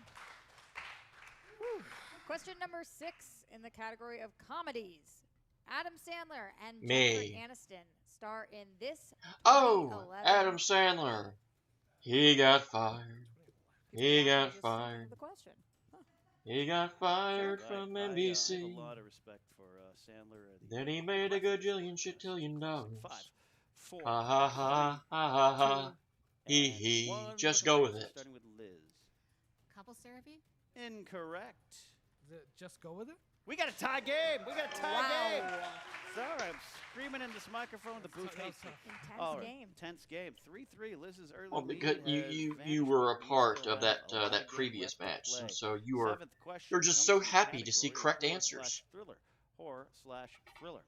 S10: Question number 6 in the category of comedies. Adam Sandler and
S1: Me.
S10: Jennifer Aniston star in this
S1: Oh,
S10: 2011
S1: Adam Sandler. He got fired. He got fired.
S10: The question.
S1: He got fired from
S2: I have
S1: NBC.
S2: a lot of respect for Sandler.
S1: Then he made a gajillion shitillion dollars.
S2: 5, 4,
S1: Ha ha ha ha ha ha. Hee
S2: and
S1: hee.
S2: 1.
S1: Just
S2: Looking
S1: go
S2: for
S1: with
S2: answers
S1: it.
S2: Starting with Liz.
S12: Couples therapy.
S2: Incorrect.
S11: Is it Just Go With It?
S2: We got a tie game. We got a tie
S10: Wow.
S2: game. Sorry, I'm screaming in this microphone. The booth hates me.
S10: Intense
S2: All right,
S10: game.
S2: Tense game. 3-3. Liz's early
S1: Well,
S2: lead
S1: because you
S2: has
S1: you
S2: vanished,
S1: you were a
S2: but we
S1: part
S2: still
S1: of that
S2: have a lot
S1: that
S2: of game
S1: previous
S2: left to
S1: match,
S2: play.
S1: and so you were
S2: 7th question
S1: you're just
S2: comes
S1: so
S2: from the
S1: happy to see
S2: category of
S1: correct
S2: horror
S1: answers.
S2: slash Thriller. Horror/thriller.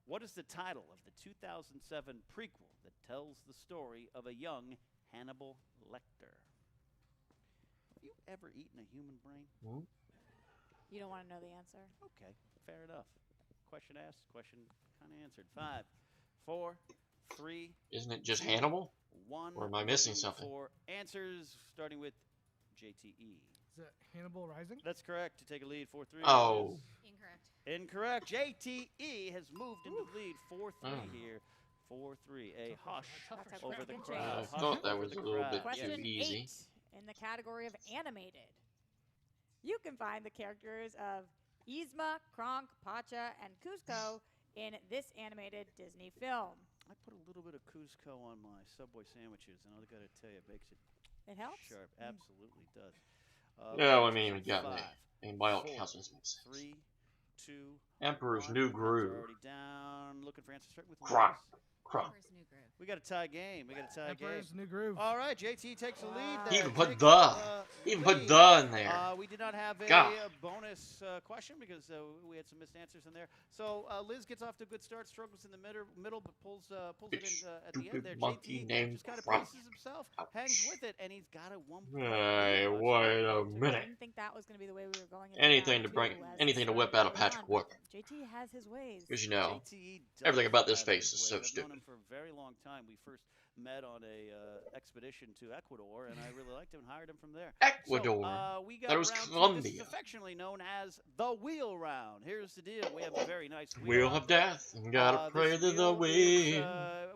S2: What is the title of the 2007 prequel that tells the story of a young Hannibal Lecter? Have you ever eaten a human brain?
S10: You don't want to know the answer.
S2: Okay, fair enough. Question asked, question kind of answered. 5, 4, 3.
S1: Isn't it just
S2: 2,
S1: Hannibal?
S2: 1.
S1: Or am I missing
S2: Looking
S1: something?
S2: For answers, starting with JTE.
S11: Is it Hannibal Rising?
S2: That's correct. To take a lead, 4-3.
S1: Oh.
S12: Incorrect.
S2: Incorrect. JTE has moved into the lead, 4-3
S1: Oh.
S2: here. 4-3. A hush
S10: That's a
S2: over
S10: pretty
S2: the
S10: good
S2: crowd.
S10: change.
S1: I thought that
S2: Over
S1: was
S2: the
S1: a little
S2: crowd.
S1: bit
S10: Question
S1: too easy.
S10: 8 in the category of animated. You can find the characters of Yzma, Kronk, Pacha, and Kuzco in this animated Disney film.
S2: I put a little bit of Cusco on my Subway sandwiches, and I got to tell you, it makes it
S10: It helps.
S2: sharp. Absolutely does.
S1: No, I
S4: Ladies
S1: mean,
S4: in
S1: you got me.
S4: 5,
S1: I mean, by all
S4: 4,
S1: accounts, this makes sense.
S4: 3, 2,
S1: Emperor's
S4: 1.
S1: New
S4: It's
S1: Groove.
S4: already down. Looking for answers with
S1: Crunk.
S4: Liz.
S1: Crunk.
S4: We got a tie game.
S11: Emperor's New Groove.
S4: All right, JT takes the lead
S1: He
S4: there.
S1: even put
S4: Takes
S1: the.
S4: the
S1: He even put
S4: lead.
S1: the in there.
S4: We did not have a
S1: God.
S4: bonus question because we had some missed answers in there. So Liz gets off to a good start, struggles in the middle, but pulls it in at the end there.
S1: Monkey
S4: JT
S1: named
S4: just kind of
S1: Crunk.
S4: paces himself, hangs with it, and he's got a 1 point.
S1: Hey,
S4: lead.
S1: wait a
S10: I
S1: minute.
S10: didn't think that was going to be the way we were going.
S1: Anything to bring, anything to whip out of Patrick Walker.
S10: JT has his ways.
S1: Because you know,
S4: JT does
S1: everything about this
S4: have
S1: face
S4: his
S1: is so
S4: ways. I've known
S1: stupid.
S4: him for a very long time. We first met on a expedition to Ecuador, and I really liked him and hired him from there.
S1: Ecuador.
S4: So, we got
S1: That was
S4: round 2. This
S1: Colombia.
S4: is affectionately known as the wheel round. Here's the deal: we have a very nice
S1: Wheel
S4: out
S1: of
S4: there.
S1: death. Gotta pray
S4: This
S1: to the
S4: wheel is,
S1: wind.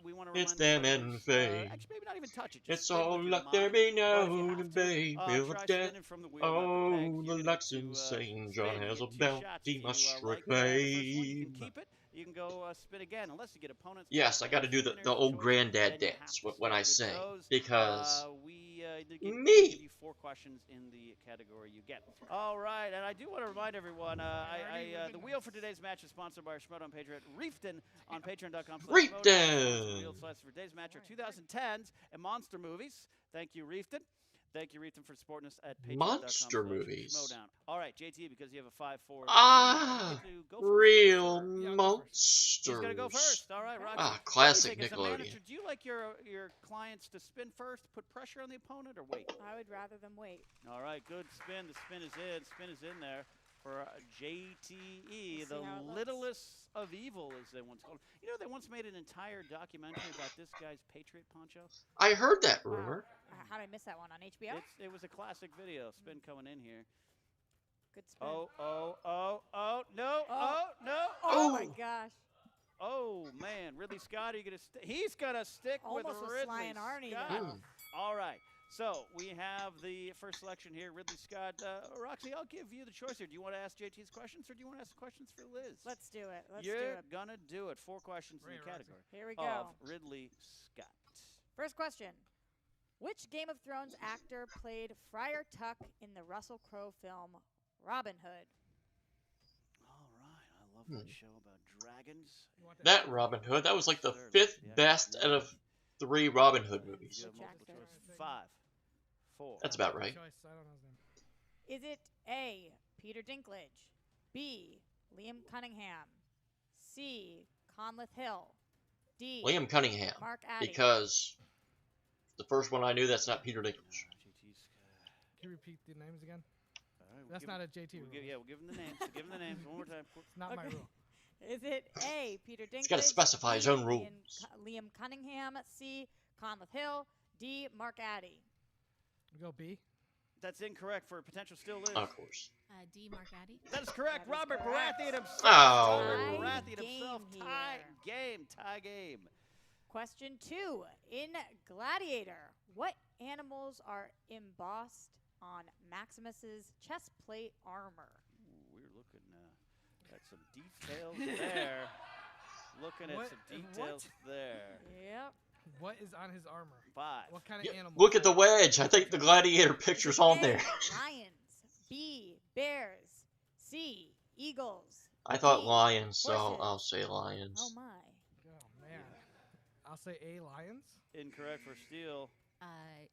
S4: we wanna
S1: It's
S4: remind
S1: them
S4: everybody
S1: and
S4: who's,
S1: fate.
S4: actually, maybe not even touch it. Just
S1: It's
S4: spin
S1: all
S4: with your
S1: luck there
S4: mind.
S1: be
S4: But if you
S1: known,
S4: have
S1: babe.
S4: to,
S1: Wheel
S4: try
S1: of death.
S4: spinning from the wheel, not the
S1: Oh,
S4: peg.
S1: the
S4: You're gonna
S1: luck's
S4: get to,
S1: insane.
S4: spin.
S1: John
S4: You
S1: has a
S4: get 2 shots.
S1: bounty,
S4: If
S1: must
S4: you, like the first one, you can
S1: reclaim.
S4: keep it. You can go spin again, unless you get opponents.
S1: Yes, I got to do the old granddad dance when I sing because
S4: We
S1: me.
S4: give you 4 questions in the category you get. All right, and I do want to remind everyone, the wheel for today's match is sponsored by our Schmoedown Patriot, Reefton, on patreon.com/Reefton. For today's match are 2010s and monster movies. Thank you, Reefton. Thank you, Reefton, for supporting us at
S1: Monster movies.
S4: Schmoedown. All right, JT, because you have a 5-4.
S1: Ah, real
S4: He's
S1: monsters.
S4: going to go first. All right, Rocky.
S1: Ah, classic
S4: What do you think? As a
S1: Nickelodeon.
S4: manager, do you like your clients to spin first, put pressure on the opponent, or wait?
S10: I would rather them wait.
S4: All right, good spin. The spin is in. Spin is in there for JTE,
S10: Let's
S4: the
S10: see how it looks.
S4: littlest of evil, as they once called him. You know, they once made an entire documentary about this guy's Patriot poncho.
S1: I heard that rumor.
S10: How did I miss that one on HBO?
S4: It was a classic video. Spin coming in here.
S10: Good spin.
S4: No,
S10: Oh
S1: Oh.
S10: my gosh.
S4: Oh man, Ridley Scott, he's gonna stick
S10: Almost
S4: with
S10: was
S4: Ridley
S10: Sly and Arnie
S4: Scott.
S10: there.
S4: All right, so we have the first selection here, Ridley Scott. Roxy, I'll give you the choice here. Do you want to ask JT's questions or do you want to ask the questions for Liz?
S10: Let's do it.
S4: You're gonna do it. 4 questions in the category.
S10: Here we go.
S4: Of Ridley Scott.
S10: First question. Which Game of Thrones actor played Friar Tuck in the Russell Crowe film Robin Hood?
S4: All right, I love that show about dragons.
S1: That Robin Hood. That was like the 5th best out of 3 Robin Hood movies.
S4: You have multiple choice. 5, 4.
S1: That's about right.
S11: Choice. I don't know his name.
S10: Is it A, Peter Dinklage, B, Liam Cunningham, C, Conleth Hill, D,
S1: Liam Cunningham.
S10: Mark Addy?
S1: Because the first one I knew, that's not Peter Dinklage.
S11: Can you repeat the names again?
S4: All right,
S11: That's not a JT rule.
S4: We'll give him the names. We'll give him the names one more time.
S11: It's not my rule.
S10: Is it A, Peter Dinklage?
S1: He's got to specify his own rules.
S10: Liam Cunningham, C, Conleth Hill, D, Mark Addy?
S11: We go B.
S4: That's incorrect for potential still Liz.
S1: Of course.
S12: D. Mark Addy.
S4: That is correct.
S10: That is
S4: Robert
S10: correct.
S4: Baratheon himself.
S1: Oh.
S4: Robert Baratheon himself.
S10: Game
S4: Tie game.
S10: Question 2. In Gladiator, what animals are embossed on Maximus's chest plate armor?
S4: Ooh, we're looking at some details there. Looking at some details there.
S10: Yep.
S11: What is on his armor?
S4: 5.
S11: What kind of
S1: Yeah,
S11: animal?
S1: look at the wedge. I think the gladiator picture's on there.
S10: Lions, B, bears, C, eagles.
S1: I thought
S10: D,
S1: lions, so
S10: horses.
S1: I'll say lions.
S10: Oh my.
S11: Oh man. I'll say A. Lions.
S4: Incorrect for steel.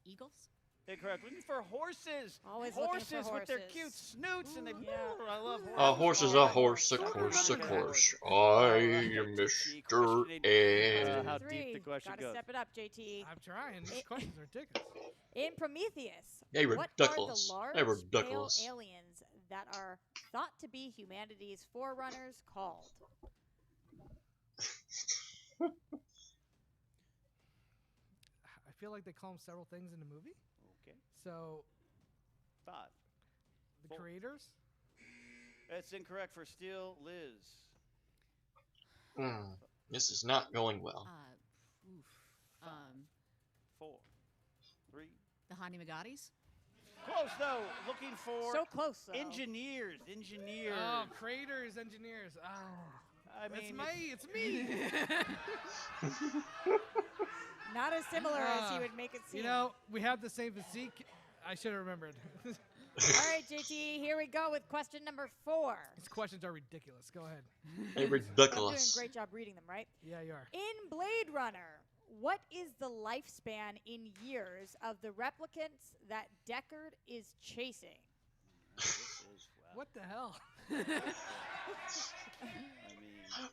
S12: Eagles.
S4: Incorrect. Looking for horses.
S10: Always looking for
S4: horses with their
S10: horses.
S4: cute snoots and they.
S10: Yeah.
S4: I love horses.
S1: A horse is a horse, a horse, a horse. I am Mr. Ed.
S4: How
S10: 3.
S4: deep the question
S10: Gotta
S4: goes.
S10: step it up, JT.
S11: I'm trying. These questions are ridiculous.
S10: In Prometheus,
S1: They
S10: what are
S1: ridiculous.
S10: the large
S1: They
S10: pale
S1: ridiculous.
S10: aliens that are thought to be humanity's forerunners called?
S11: I feel like they call them several things in the movie.
S4: Okay.
S11: So
S4: 5.
S11: the
S4: 4.
S11: creators.
S4: That's incorrect for steel. Liz.
S1: This is not going well.
S4: 4. 3.
S12: The Hani Magatis.
S4: Close though. Looking for
S10: So close, though.
S4: engineers.
S11: Oh, creators, engineers. Oh,
S4: I mean,
S11: it's me.
S10: Not as similar as he would make it seem.
S11: You know, we have the same physique. I should have remembered.
S10: All right, JT, here we go with question number 4.
S11: These questions are ridiculous. Go ahead.
S1: They're
S10: I'm doing
S1: ridiculous.
S10: a great job reading them, right?
S11: Yeah, you are.
S10: In Blade Runner, what is the lifespan in years of the replicants that Deckard is chasing?
S11: What the hell?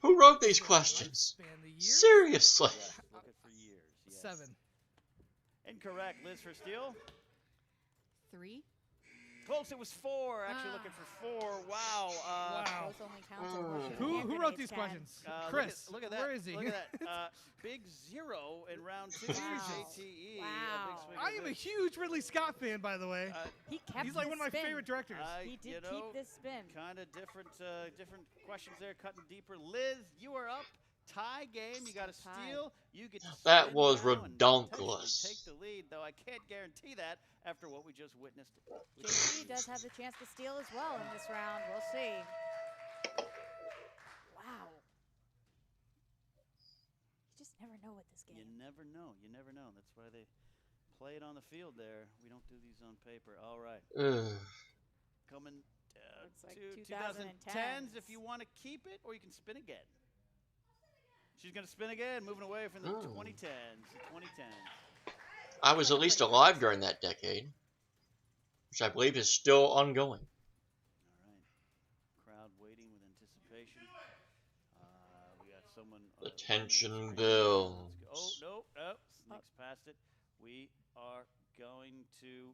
S1: Who wrote these questions? Seriously.
S2: Looking for years. Yes.
S11: 7.
S2: Incorrect. Liz for Steele.
S12: 3.
S2: Close. It was 4. Actually looking for 4. Wow.
S11: Wow.
S10: Those only count to one.
S11: Who wrote these
S10: 10.
S11: questions?
S2: Chris.
S11: Look
S2: Look at that.
S11: Where is he?
S2: Look at that. Big 0 in round 2.
S10: Wow.
S2: JTE.
S10: Wow.
S2: Big swing
S11: I
S2: of
S11: am a
S2: it.
S11: huge Ridley Scott fan, by the way.
S10: He kept
S11: He's like
S10: this
S11: one of my
S10: spin.
S11: favorite directors.
S10: He did
S2: you know,
S10: keep this spin.
S2: Kind of different questions there, cutting deeper. Liz, you are up. Tie game. You got to steal. You get to
S1: That
S2: spin
S1: was
S2: now and
S1: redonkulous.
S2: potentially take the lead, though I can't guarantee that after what we just witnessed.
S10: JT does have the chance to steal as well in this round. We'll see. Wow. You just never know with this game.
S2: You never know. You never know. That's why they play it on the field there. We don't do these on paper. All right. Coming
S10: Looks like
S2: to
S10: 2010s.
S2: if you want to keep it, or you can spin again. She's going to spin again, moving away from the 2010s.
S1: I was at least alive during that decade, which I believe is still ongoing.
S2: All right. Crowd waiting with anticipation. We got someone.
S1: Attention builds.
S2: Oh, no. Sneaks past it. We are going to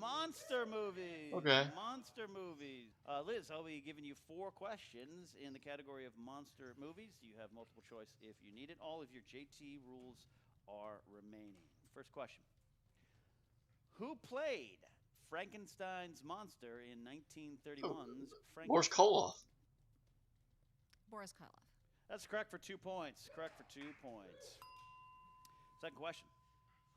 S2: Monster movies.
S1: Okay.
S2: Monster movies. Liz, I'll be giving you 4 questions in the category of monster movies. You have multiple choice if you need it. All of your JT rules are remaining. First question. Who played Frankenstein's monster in 1931's Frankenstein?
S1: Boris Karloff.
S12: Boris Karloff.
S2: That's correct for 2 points. Second question.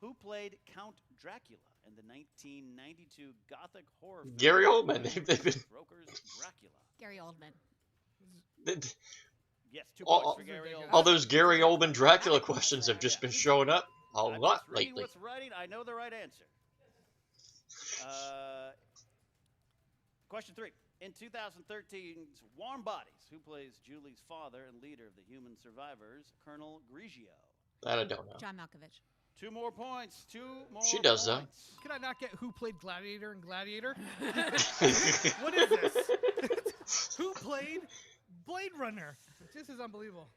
S2: Who played Count Dracula in the 1992 Gothic horror film?
S1: Gary Oldman. They've been.
S2: Broker's Dracula.
S12: Gary Oldman.
S2: Yes, 2 points for Gary Oldman.
S1: All those Gary Oldman Dracula questions have just been showing up a
S2: I'm
S1: lot
S2: just reading
S1: lately.
S2: what's writing. I know the right answer. Question 3. In 2013's Warm Bodies, who plays Julie's father and leader of the human survivors, Colonel Grigio?
S1: That I don't know.
S12: John Malkovich.
S2: 2 more points.
S1: She does, though.
S11: Can I not get who played Gladiator in Gladiator? What is this? Who played Blade Runner? This is unbelievable.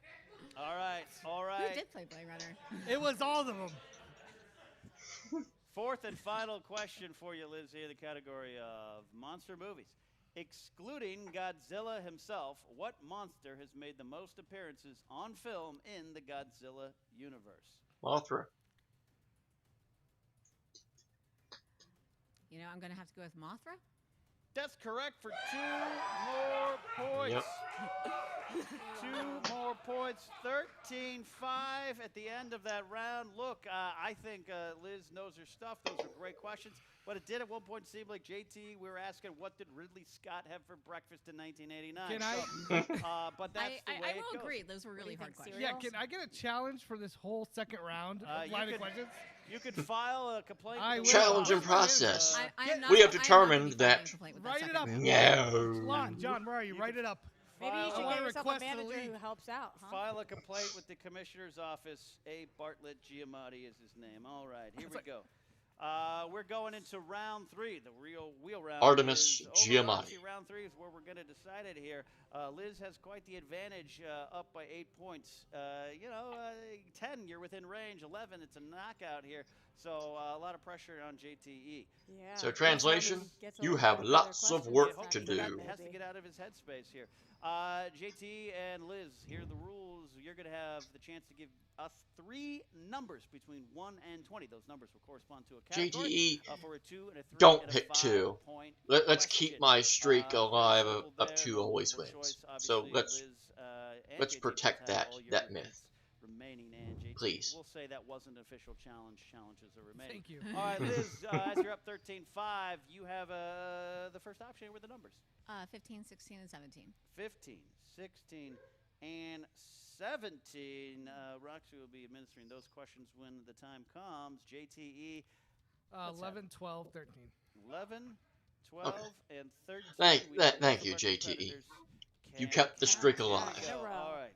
S2: All right.
S12: Who did play Blade Runner?
S11: It was all of them.
S2: Fourth and final question for you, Liz, here in the category of monster movies. Excluding Godzilla himself, what monster has made the most appearances on film in the Godzilla universe?
S1: Mothra.
S12: You know, I'm going to have to go with Mothra.
S2: That's correct for 2 more points.
S1: Yep.
S2: 2 more points. 13-5 at the end of that round. Look, I think Liz knows her stuff. Those are great questions. But it did at one point seem like JT, we were asking, what did Ridley Scott have for breakfast in 1989? But that's the way
S12: I
S2: it
S12: will
S2: goes.
S12: agree. Those were really hard questions.
S11: Yeah, can I get a challenge for this whole second round of line of questions?
S2: You could file a complaint.
S1: Challenging process.
S12: We
S1: have determined that.
S11: Write it up.
S1: No.
S11: John, where are you? Write it up.
S10: Maybe you should
S11: I
S10: get
S11: wanna
S10: yourself a
S11: request the
S10: manager
S11: league.
S10: who helps out, huh?
S2: File a complaint with the commissioner's office. A. Bartlett Giamatti is his name. All right, here we go. We're going into round 3, the real wheel round.
S1: Artemis Giamatti.
S2: Round 3 is where we're going to decide it here. Liz has quite the advantage, up by 8 points. 10, you're within range. 11, it's a knockout here. So a lot of pressure on JTE.
S10: Yeah.
S1: So translation, you have lots of work to do.
S2: Has to get out of his headspace here. JT and Liz, here are the rules. You're going to have the chance to give us 3 numbers between 1 and 20. Those numbers will correspond to a category.
S1: JTE,
S2: for a 2 and a 3
S1: don't
S2: and a
S1: pick
S2: 5
S1: 2.
S2: point
S1: Let's keep
S2: question.
S1: my streak alive
S2: Simple
S1: of
S2: there,
S1: 2
S2: no
S1: always
S2: multiple
S1: wins.
S2: choice.
S1: So
S2: Obviously,
S1: let's
S2: Liz, and
S1: let's
S2: JT
S1: protect
S2: have
S1: that
S2: all your
S1: that
S2: points
S1: myth.
S2: remaining, and JT,
S1: Please.
S2: we'll say that wasn't an official challenge. Challenges are remaining.
S11: Thank you.
S2: All right, Liz, as you're up 13-5, you have the first option here with the numbers.
S12: 15, 16, and 17.
S2: 15, 16, and 17. Roxy will be administering those questions when the time comes. JTE.
S11: 11, 12, 13.
S2: 11,
S4: 12 and 13.
S1: Thank you, JTE. You kept the streak alive.
S4: All right.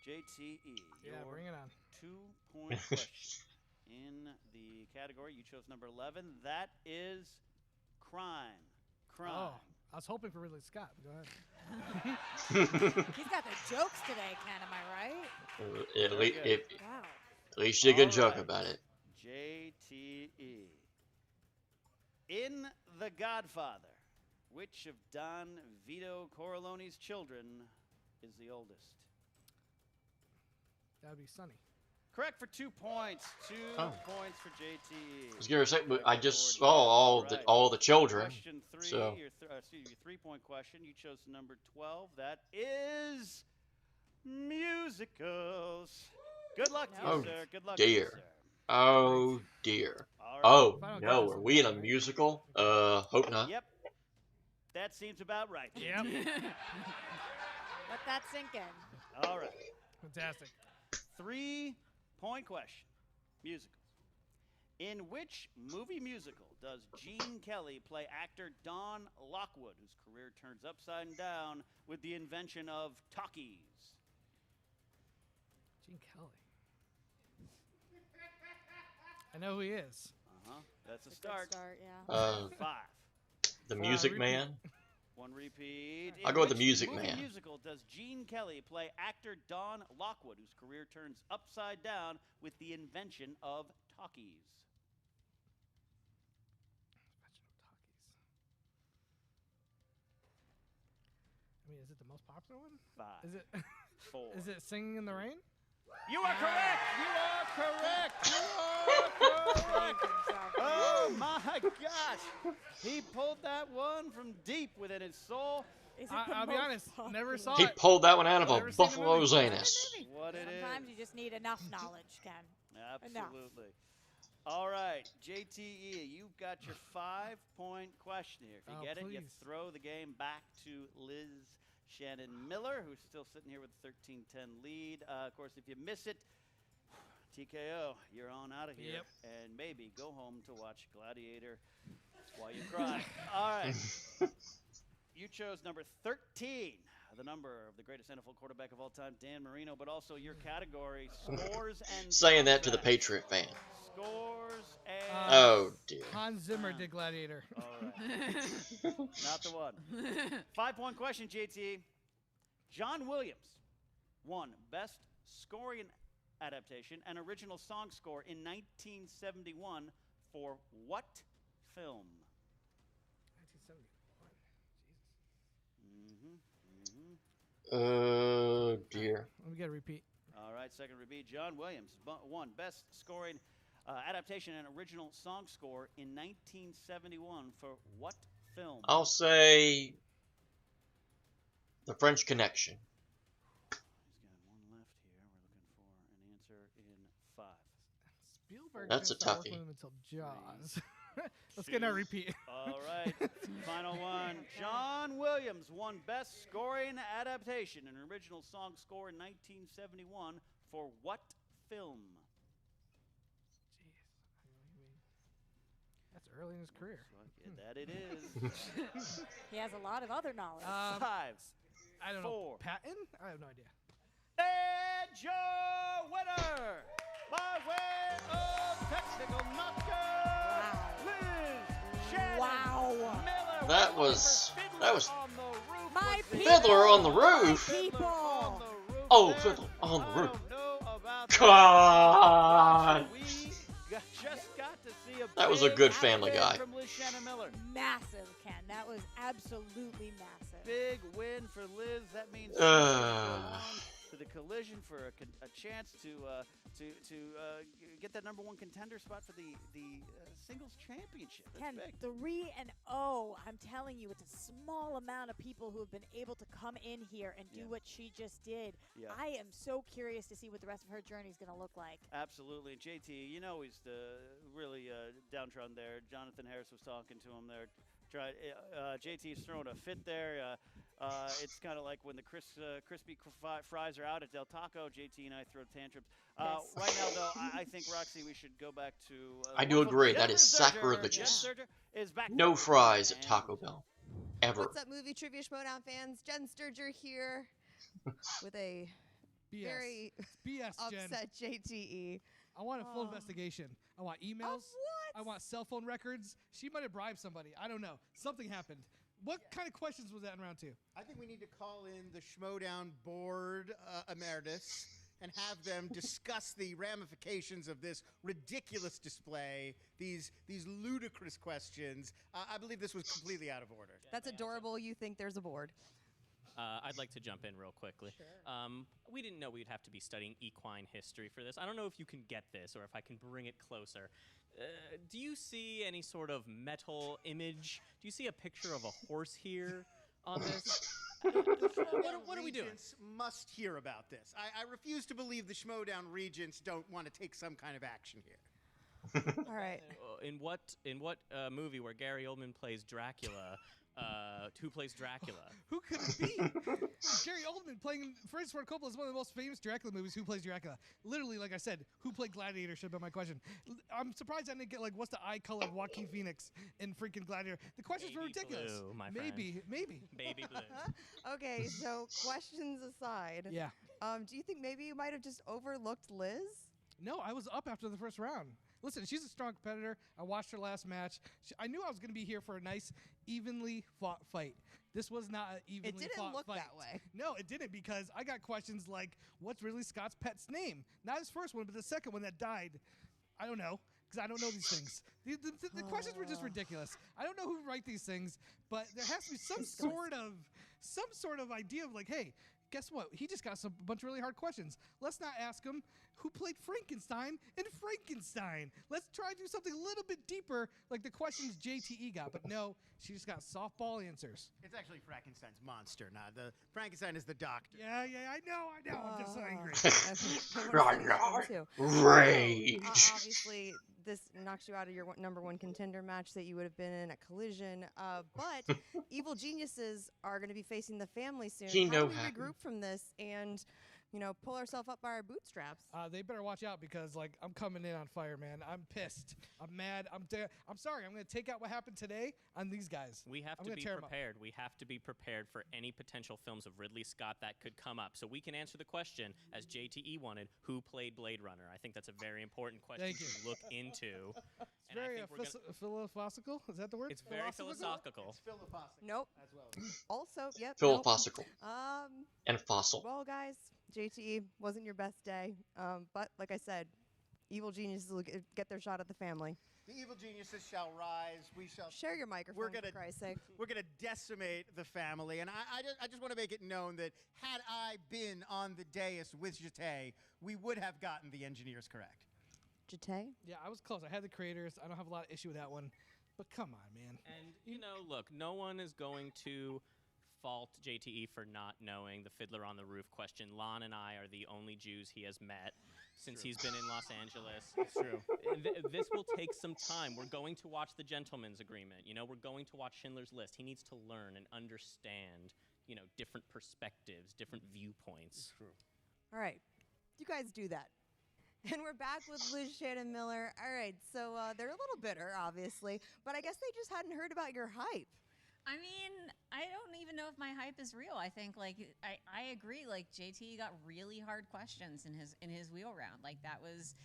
S4: JTE.
S11: Yeah, bring it on.
S4: 2-point question. In the category, you chose number 11. That is crime. Crime.
S11: Oh, I was hoping for Ridley Scott. Go ahead.
S10: He's got the jokes today, Ken. Am I right?
S1: At least you can joke about it.
S4: JTE. In The Godfather, which of Don Vito Corleone's children is the oldest?
S11: That would be Sonny.
S4: Correct for 2 points. 2 points for JTE.
S1: I was gonna say, but I just saw all the children.
S4: Question 3,
S1: so.
S4: your 3-point question. You chose number 12. That is musicals. Good luck to you, sir. Good luck to you, sir.
S1: Oh dear.
S4: Right.
S1: Oh no, are we in a musical? Hope not.
S4: Yep. That seems about right.
S11: Yep.
S10: Let that sink in.
S4: All right.
S11: Fantastic.
S4: 3-point question. Musicals. In which movie musical does Gene Kelly play actor Don Lockwood, whose career turns upside down with the invention of talkies?
S11: Gene Kelly. I know who he is.
S4: That's a start.
S10: Good start, yeah.
S4: 5.
S1: The Music Man.
S4: 1 repeat.
S1: I'll go with the Music
S4: movie
S1: Man.
S4: Musical does Gene Kelly play actor Don Lockwood, whose career turns upside down with the invention of talkies?
S11: I mean, is it the most popular one?
S4: 5.
S11: Is it?
S4: 4.
S11: Is it Singing in the Rain?
S4: You are correct. You are correct. You are correct. Oh my gosh! He pulled that one from deep within his soul.
S11: I'll be honest, never saw
S1: He
S11: it.
S1: pulled that one out of a
S11: Never seen the
S1: buffalo's
S11: movie.
S1: anus.
S4: What it is?
S10: Sometimes you just need enough knowledge, Ken.
S4: Absolutely. All right, JTE, you've got your 5-point question here. If you get it, you
S11: please.
S4: throw the game back to Liz Shannon Miller, who's still sitting here with a 13-10 lead. Of course, if you miss it, TKO, you're on out of here.
S11: Yep.
S4: And maybe go home to watch Gladiator while you cry. All right. You chose number 13, the number of the greatest NFL quarterback of all time, Dan Marino, but also your category, scores and
S1: Saying that to the
S4: soundtracks.
S1: Patriot fan.
S4: Scores and...
S1: Oh, dear.
S11: Hans Zimmer did Gladiator.
S4: All right. Not the one. 5-point question, JT. John Williams won Best Scoring Adaptation and Original Song Score in 1971 for what film?
S11: 1971.
S1: Oh, dear.
S11: Let me get a repeat.
S4: All right, second repeat. John Williams won Best Scoring Adaptation and Original Song Score in 1971 for what film?
S1: I'll say The French Connection.
S4: He's got one left here. We're looking for an answer in 5.
S11: Spielberg
S1: That's
S11: didn't
S1: a
S11: start
S1: toughie.
S11: working with him until Jaws. Let's get a repeat.
S4: All right, final one. John Williams won Best Scoring Adaptation and Original Song Score in 1971 for what film?
S11: That's early in his career.
S4: That it is.
S10: He has a lot of other knowledge.
S4: 5.
S11: I don't
S4: 4.
S11: know. Patton? I have no idea.
S4: And your winner by way of technical knockout, Liz Shannon Miller.
S1: That was
S10: My
S1: Fiddler on the Roof.
S10: people.
S1: Oh, Fiddler on the Roof. God.
S4: Just got to see a
S1: That was a
S4: big
S1: good Family
S4: win
S1: Guy.
S4: from Liz Shannon Miller.
S10: Massive, Ken. That was absolutely massive.
S4: Big win for Liz. That means she's gonna go on to the collision for a chance to get that number 1 contender spot for the singles championship. That's
S10: Ken,
S4: big.
S10: 3-0. I'm telling you, it's a small amount of people who have been able to come in here and do what she just did.
S4: Yeah.
S10: I am so curious to see what the rest of her journey is going to look like.
S4: Absolutely. JT, you know he's really downtrodden there. Jonathan Harris was talking to him there. JT's throwing a fit there. It's kind of like when the crispy fries are out at Del Taco. JT and I throw tantrums. Right now, though, I think, Roxy, we should go back to.
S1: I do agree. That is sacrilegious.
S4: Is back
S1: No fries at Taco Bell. Ever.
S9: What's up, movie trivia Schmoedown fans? Jen Sturger here with a
S11: BS.
S9: very
S11: BS,
S9: upset JTE.
S11: I want a full investigation. I want emails.
S9: Of what?
S11: I want cell phone records. She might have bribed somebody. I don't know. Something happened. What kind of questions was that in round 2?
S13: I think we need to call in the Schmoedown board emeritus and have them discuss the ramifications of this ridiculous display, these ludicrous questions. I believe this was completely out of order.
S9: That's adorable. You think there's a board.
S14: I'd like to jump in real quickly. Sure. We didn't know we'd have to be studying equine history for this. I don't know if you can get this or if I can bring it closer. Do you see any sort of metal image? Do you see a picture of a horse here on this?
S13: What are we doing? Must hear about this. I refuse to believe the Schmoedown regents don't want to take some kind of action here.
S9: All right.
S14: In what movie where Gary Oldman plays Dracula? Who plays Dracula?
S11: Who could it be? Gary Oldman playing Francis Ford Coppola is one of the most famous Dracula movies. Who plays Dracula? Literally, like I said, who played Gladiator should have been my question. I'm surprised I didn't get like what's the eye color of Joaquin Phoenix in freaking Gladiator. The questions were ridiculous.
S14: Blue, my
S11: maybe.
S14: Baby blue.
S9: Okay, so questions aside.
S11: Yeah.
S9: Do you think maybe you might have just overlooked Liz?
S11: No, I was up after the first round. Listen, she's a strong competitor. I watched her last match. I knew I was going to be here for a nice, evenly fought fight. This was not an evenly fought fight.
S9: It didn't look that way.
S11: No, it didn't, because I got questions like, what's Ridley Scott's pet's name? Not his first one, but the second one that died. I don't know, because I don't know these things. The questions were just ridiculous. I don't know who write these things, but there has to be some sort of idea of like, hey, guess what? He just got a bunch of really hard questions. Let's not ask him who played Frankenstein in Frankenstein. Let's try to do something a little bit deeper, like the questions JTE got. But no, she just got softball answers.
S13: It's actually Frankenstein's monster, not the Frankenstein is the doctor.
S11: Yeah, I know. I'm just so angry.
S1: Rage.
S9: Obviously, this knocks you out of your number 1 contender match that you would have been in at Collision. But Evil Geniuses are going to be facing the family soon. How do we regroup from this and, pull ourselves up by our bootstraps?
S11: They better watch out, because I'm coming in on fire, man. I'm pissed. I'm mad. I'm sorry. I'm going to take out what happened today on these guys.
S14: We have to be prepared. We have to be prepared for any potential films of Ridley Scott that could come up. So we can answer the question, as JTE wanted, who played Blade Runner? I think that's a very important question to look into.
S11: It's very philosophical. Is that the word?
S14: It's very philosophical.
S13: It's philosophical.
S9: Nope.
S13: As well.
S9: Also, yep.
S1: Philosophical.
S9: Nope.
S1: And fossil.
S9: Well, guys, JTE wasn't your best day. But like I said, Evil Geniuses will get their shot at the family.
S13: The Evil Geniuses shall rise. We shall
S9: share your microphone. For Christ's sake.
S13: We're gonna decimate the family, and I just want to make it known that had I been on the dais with JT, we would have gotten the engineers correct.
S9: JT?
S11: Yeah, I was close. I had the creators. I don't have a lot of issue with that one, but come on, man.
S14: And look, no one is going to fault JTE for not knowing the Fiddler on the Roof question. Lon and I are the only Jews he has met since he's been in Los Angeles.
S13: It's true.
S14: This will take some time. We're going to watch the Gentleman's Agreement. We're going to watch Schindler's List. He needs to learn and understand, different perspectives, different viewpoints.
S13: It's true.
S9: All right. You guys do that. And we're back with Liz, Shannon Miller. All right, so they're a little bitter, obviously, but I guess they just hadn't heard about your hype.
S12: I mean, I don't even know if my hype is real. I think I agree. JT got really hard questions in his wheel round. That was,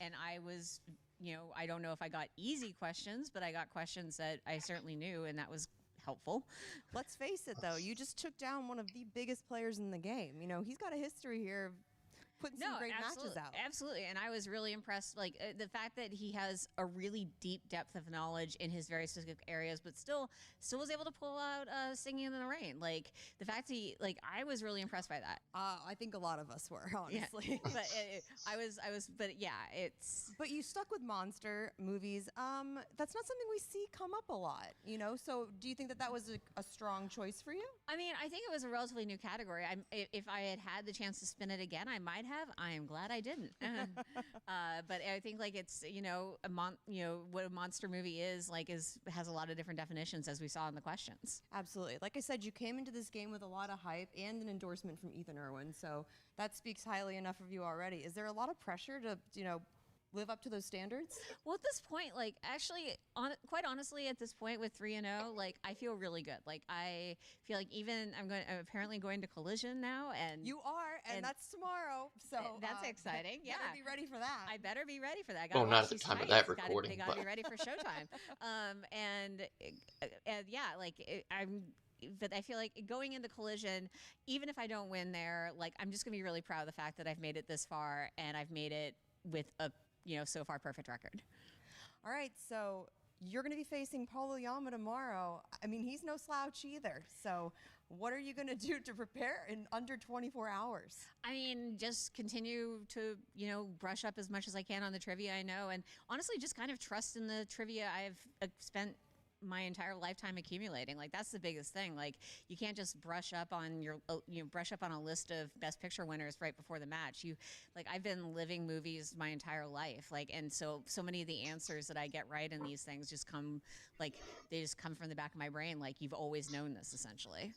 S12: and I was, I don't know if I got easy questions, but I got questions that I certainly knew, and that was helpful.
S9: Let's face it, though, you just took down one of the biggest players in the game. He's got a history here of putting some great matches out.
S12: Absolutely, and I was really impressed. The fact that he has a really deep depth of knowledge in his very specific areas, but still was able to pull out Singing in the Rain. The fact that he, I was really impressed by that.
S9: I think a lot of us were, honestly.
S12: Yeah. But I was, but yeah, it's.
S9: But you stuck with monster movies. That's not something we see come up a lot, So do you think that was a strong choice for you?
S12: I mean, I think it was a relatively new category. If I had the chance to spin it again, I might have. have. I am glad I didn't. But I think like it's what a monster movie is has a lot of different definitions, as we saw in the questions.
S9: Absolutely. Like I said, you came into this game with a lot of hype and an endorsement from Ethan Irwin, so that speaks highly enough of you already. Is there a lot of pressure to live up to those standards?
S12: Well, at this point, like actually, quite honestly, at this point with 3-0, like I feel really good. Like I feel like I'm apparently going to Collision now, and
S9: you are, and that's tomorrow. So
S12: that's exciting. Yeah,
S9: better be ready for that.
S12: I better be ready for that.
S1: Well, not at the time of that recording.
S12: They gotta be ready for showtime. But I feel like going into Collision, even if I don't win there, like I'm just gonna be really proud of the fact that I've made it this far, and I've made it with a so far perfect record.
S9: All right, so you're going to be facing Paulo Yama tomorrow. I mean, he's no slouch either. So what are you going to do to prepare in under 24 hours?
S12: I mean, just continue to, brush up as much as I can on the trivia I know. And honestly, just kind of trust in the trivia I've spent my entire lifetime accumulating. Like that's the biggest thing. Like you can't just brush up on a list of best picture winners right before the match. I've been living movies my entire life. And so many of the answers that I get right in these things just come from the back of my brain. Like you've always known this essentially.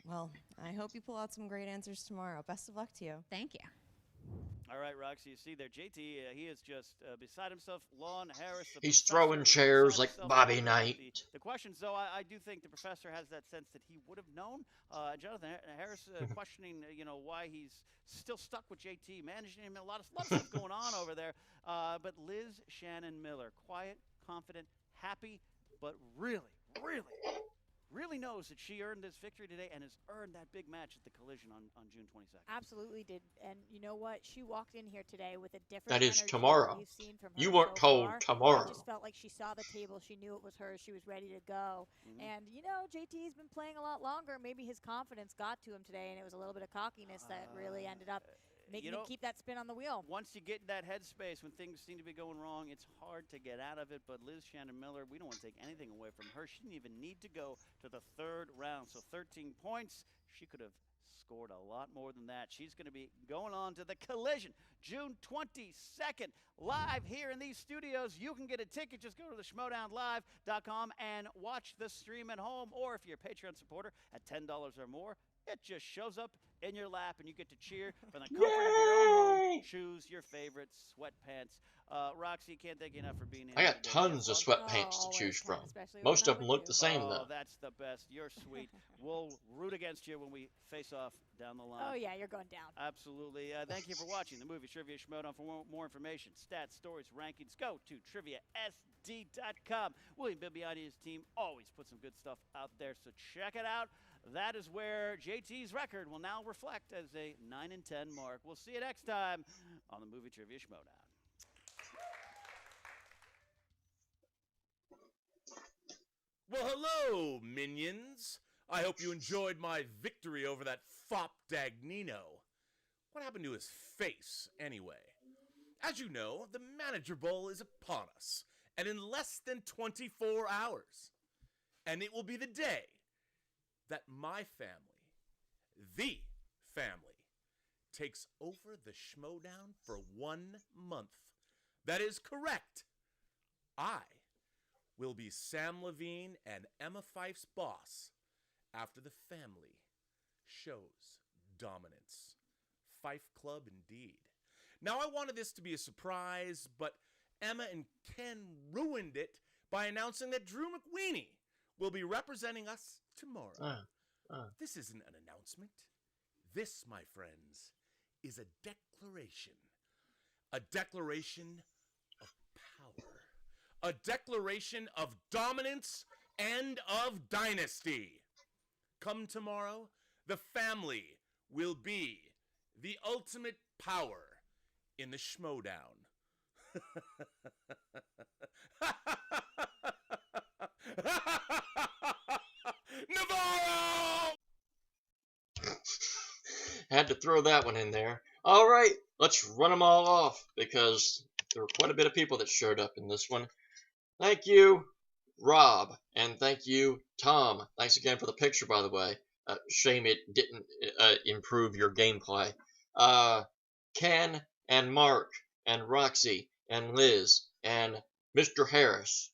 S9: Well, I hope you pull out some great answers tomorrow. Best of luck to you.
S12: Thank you.
S4: All right, Roxy, you see there, JT, he is just beside himself. Lon Harris.
S1: He's throwing chairs like Bobby Knight.
S4: The questions, though, I do think the professor has that sense that he would have known. Jonathan Harris questioning, why he's still stuck with JT, managing him. A lot of stuff going on over there. But Liz Shannon Miller, quiet, confident, happy, but really knows that she earned this victory today and has earned that big match at the Collision on June 22nd.
S10: Absolutely did. And you know what? She walked in here today with a different
S1: That is
S10: energy
S1: tomorrow.
S10: than we've seen from her
S1: You weren't
S10: so
S1: told
S10: far.
S1: tomorrow.
S10: I just felt like she saw the table. She knew it was hers. She was ready to go. And, JT's been playing a lot longer. Maybe his confidence got to him today, and it was a little bit of cockiness that really ended up making him keep that spin on the wheel.
S4: Once you get in that headspace when things seem to be going wrong, it's hard to get out of it. But Liz Shannon Miller, we don't want to take anything away from her. She didn't even need to go to the third round. So 13 points. She could have scored a lot more than that. She's going to be going on to the Collision June 22nd, live here in these studios. You can get a ticket. Just go to the Schmoedownlive.com and watch the stream at home. Or if you're a Patreon supporter at $10 or more, it just shows up in your lap, and you get to cheer from the comfort of your own home. Choose your favorite sweatpants. Roxy, can't thank you enough for being here.
S1: I got tons of sweatpants to choose from. Most of them look the same, though.
S4: That's the best. You're sweet. We'll root against you when we face off down the line.
S10: Oh, yeah, you're going down.
S4: Absolutely. Thank you for watching the Movie Trivia Schmoedown. For more information, stats, stories, rankings, go to TriviaSD.com. William Bibiani's team always puts some good stuff out there, so check it out. That is where JT's record will now reflect as a 9-10 mark. We'll see you next time on the Movie Trivia Schmoedown.
S8: Well, hello, minions. I hope you enjoyed my victory over that fop Dagnino. What happened to his face, anyway? As you know, the Manager Bowl is upon us, and in less than 24 hours. And it will be the day that my family, the family, takes over the Schmoedown for 1 month. That is correct. I will be Sam Levine and Emma Fife's boss after the family shows dominance. Fife Club indeed. Now, I wanted this to be a surprise, but Emma and Ken ruined it by announcing that Drew McWeeny will be representing us tomorrow. This isn't an announcement. This, my friends, is a declaration. A declaration of power. A declaration of dominance and of dynasty. Come tomorrow, the family will be the ultimate power in the Schmoedown. Navarro!
S1: Had to throw that one in there. All right, let's run them all off because there were quite a bit of people that showed up in this one. Thank you, Rob, and thank you, Tom. Thanks again for the picture, by the way. Shame it didn't improve your gameplay. Ken and Mark and Roxy and Liz and Mr. Harris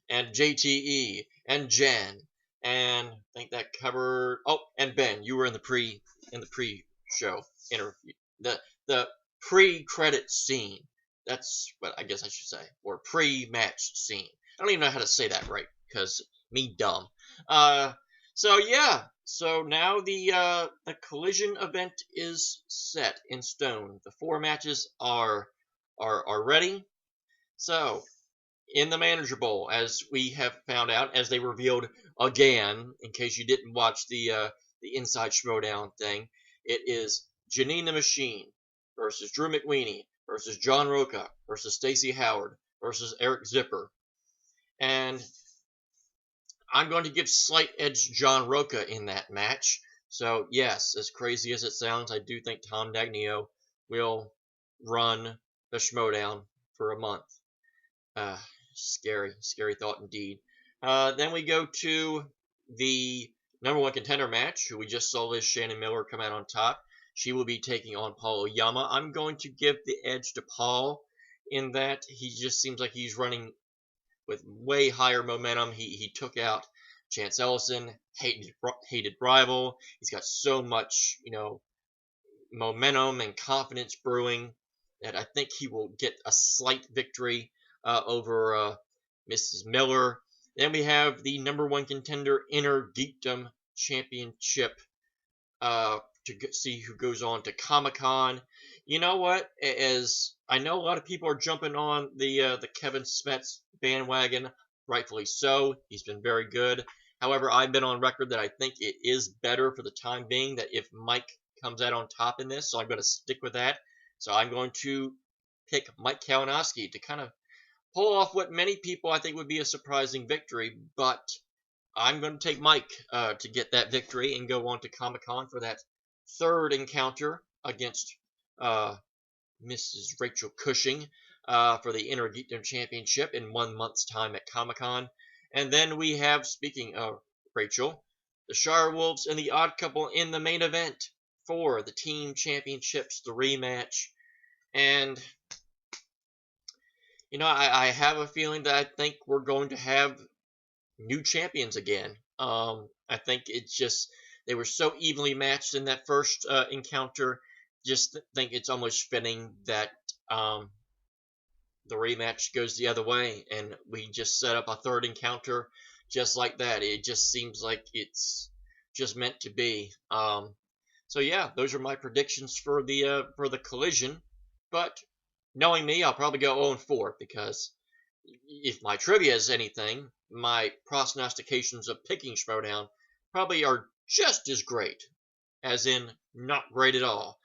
S1: and JTE and Jen, and I think that covered. Oh, and Ben, you were in the pre-show interview, the pre-credit scene. That's what I guess I should say, or pre-match scene. I don't even know how to say that right because me dumb. So yeah, so now the collision event is set in stone. The 4 matches are ready. So in the Manager Bowl, as we have found out, as they revealed again, in case you didn't watch the Inside Schmoedown thing, it is Janine the Machine versus Drew McWeeny versus John Roca versus Stacey Howard versus Eric Zipper. And I'm going to give slight edge John Roca in that match. So yes, as crazy as it sounds, I do think Tom Dagnino will run the Schmoedown for a month. Scary thought indeed. Then we go to the number 1 contender match, who we just saw Liz Shannon Miller come out on top. She will be taking on Paul Oyama. I'm going to give the edge to Paul in that he just seems like he's running with way higher momentum. He took out Chance Ellison, hated rival. He's got so much, momentum and confidence brewing that I think he will get a slight victory over Mrs. Miller. Then we have the number 1 contender Inner Geekdom Championship to see who goes on to Comic-Con. You know what? As I know a lot of people are jumping on the Kevin Smets bandwagon, rightfully so. He's been very good. However, I've been on record that I think it is better for the time being that if Mike comes out on top in this, so I'm going to stick with that. So I'm going to pick Mike Kalinowski to kind of pull off what many people I think would be a surprising victory, but I'm going to take Mike to get that victory and go on to Comic-Con for that 3rd encounter against Mrs. Rachel Cushing for the Inner Geekdom Championship in 1 month's time at Comic-Con. And then we have, speaking of Rachel, the Shire Wolves and the Odd Couple in the main event for the Team Championships, the rematch. And I have a feeling that I think we're going to have new champions again. I think it's just they were so evenly matched in that first encounter. Just think it's almost fitting that the rematch goes the other way, and we just set up a 3rd encounter just like that. It just seems like it's just meant to be. So yeah, those are my predictions for the collision. But knowing me, I'll probably go 0-4 because if my trivia is anything, my prognostications of picking Schmoedown probably are just as great, as in not great at all.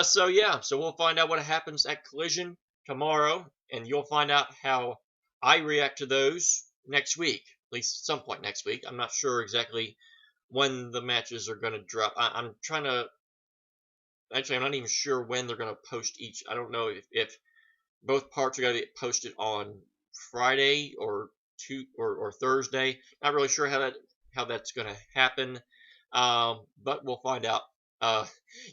S1: So we'll find out what happens at Collision tomorrow, and you'll find out how I react to those next week, at least at some point next week. I'm not sure exactly when the matches are going to drop. I'm not even sure when they're going to post each. I don't know if both parts are going to get posted on Friday or Thursday. Not really sure how that's going to happen, but we'll find out.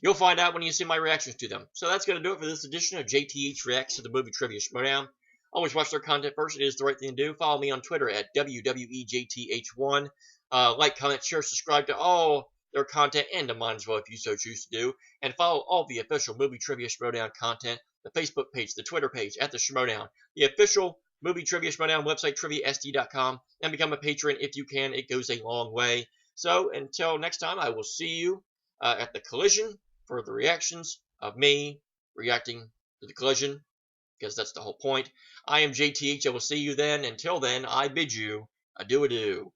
S1: You'll find out when you see my reactions to them. So that's going to do it for this edition of JTH Reacts to the Movie Trivia Schmoedown. Always watch their content first. It is the right thing to do. Follow me on Twitter at WWEJTH1. Like, comment, share, subscribe to all their content and to mine as well if you so choose to do. And follow all the official Movie Trivia Schmoedown content, the Facebook page, the Twitter page at the Schmoedown, the official Movie Trivia Schmoedown website, TriviaSD.com, and become a patron if you can. It goes a long way. So until next time, I will see you at the Collision for the reactions of me reacting to the Collision, because that's the whole point. I am JTH. I will see you then. Until then, I bid you adieu.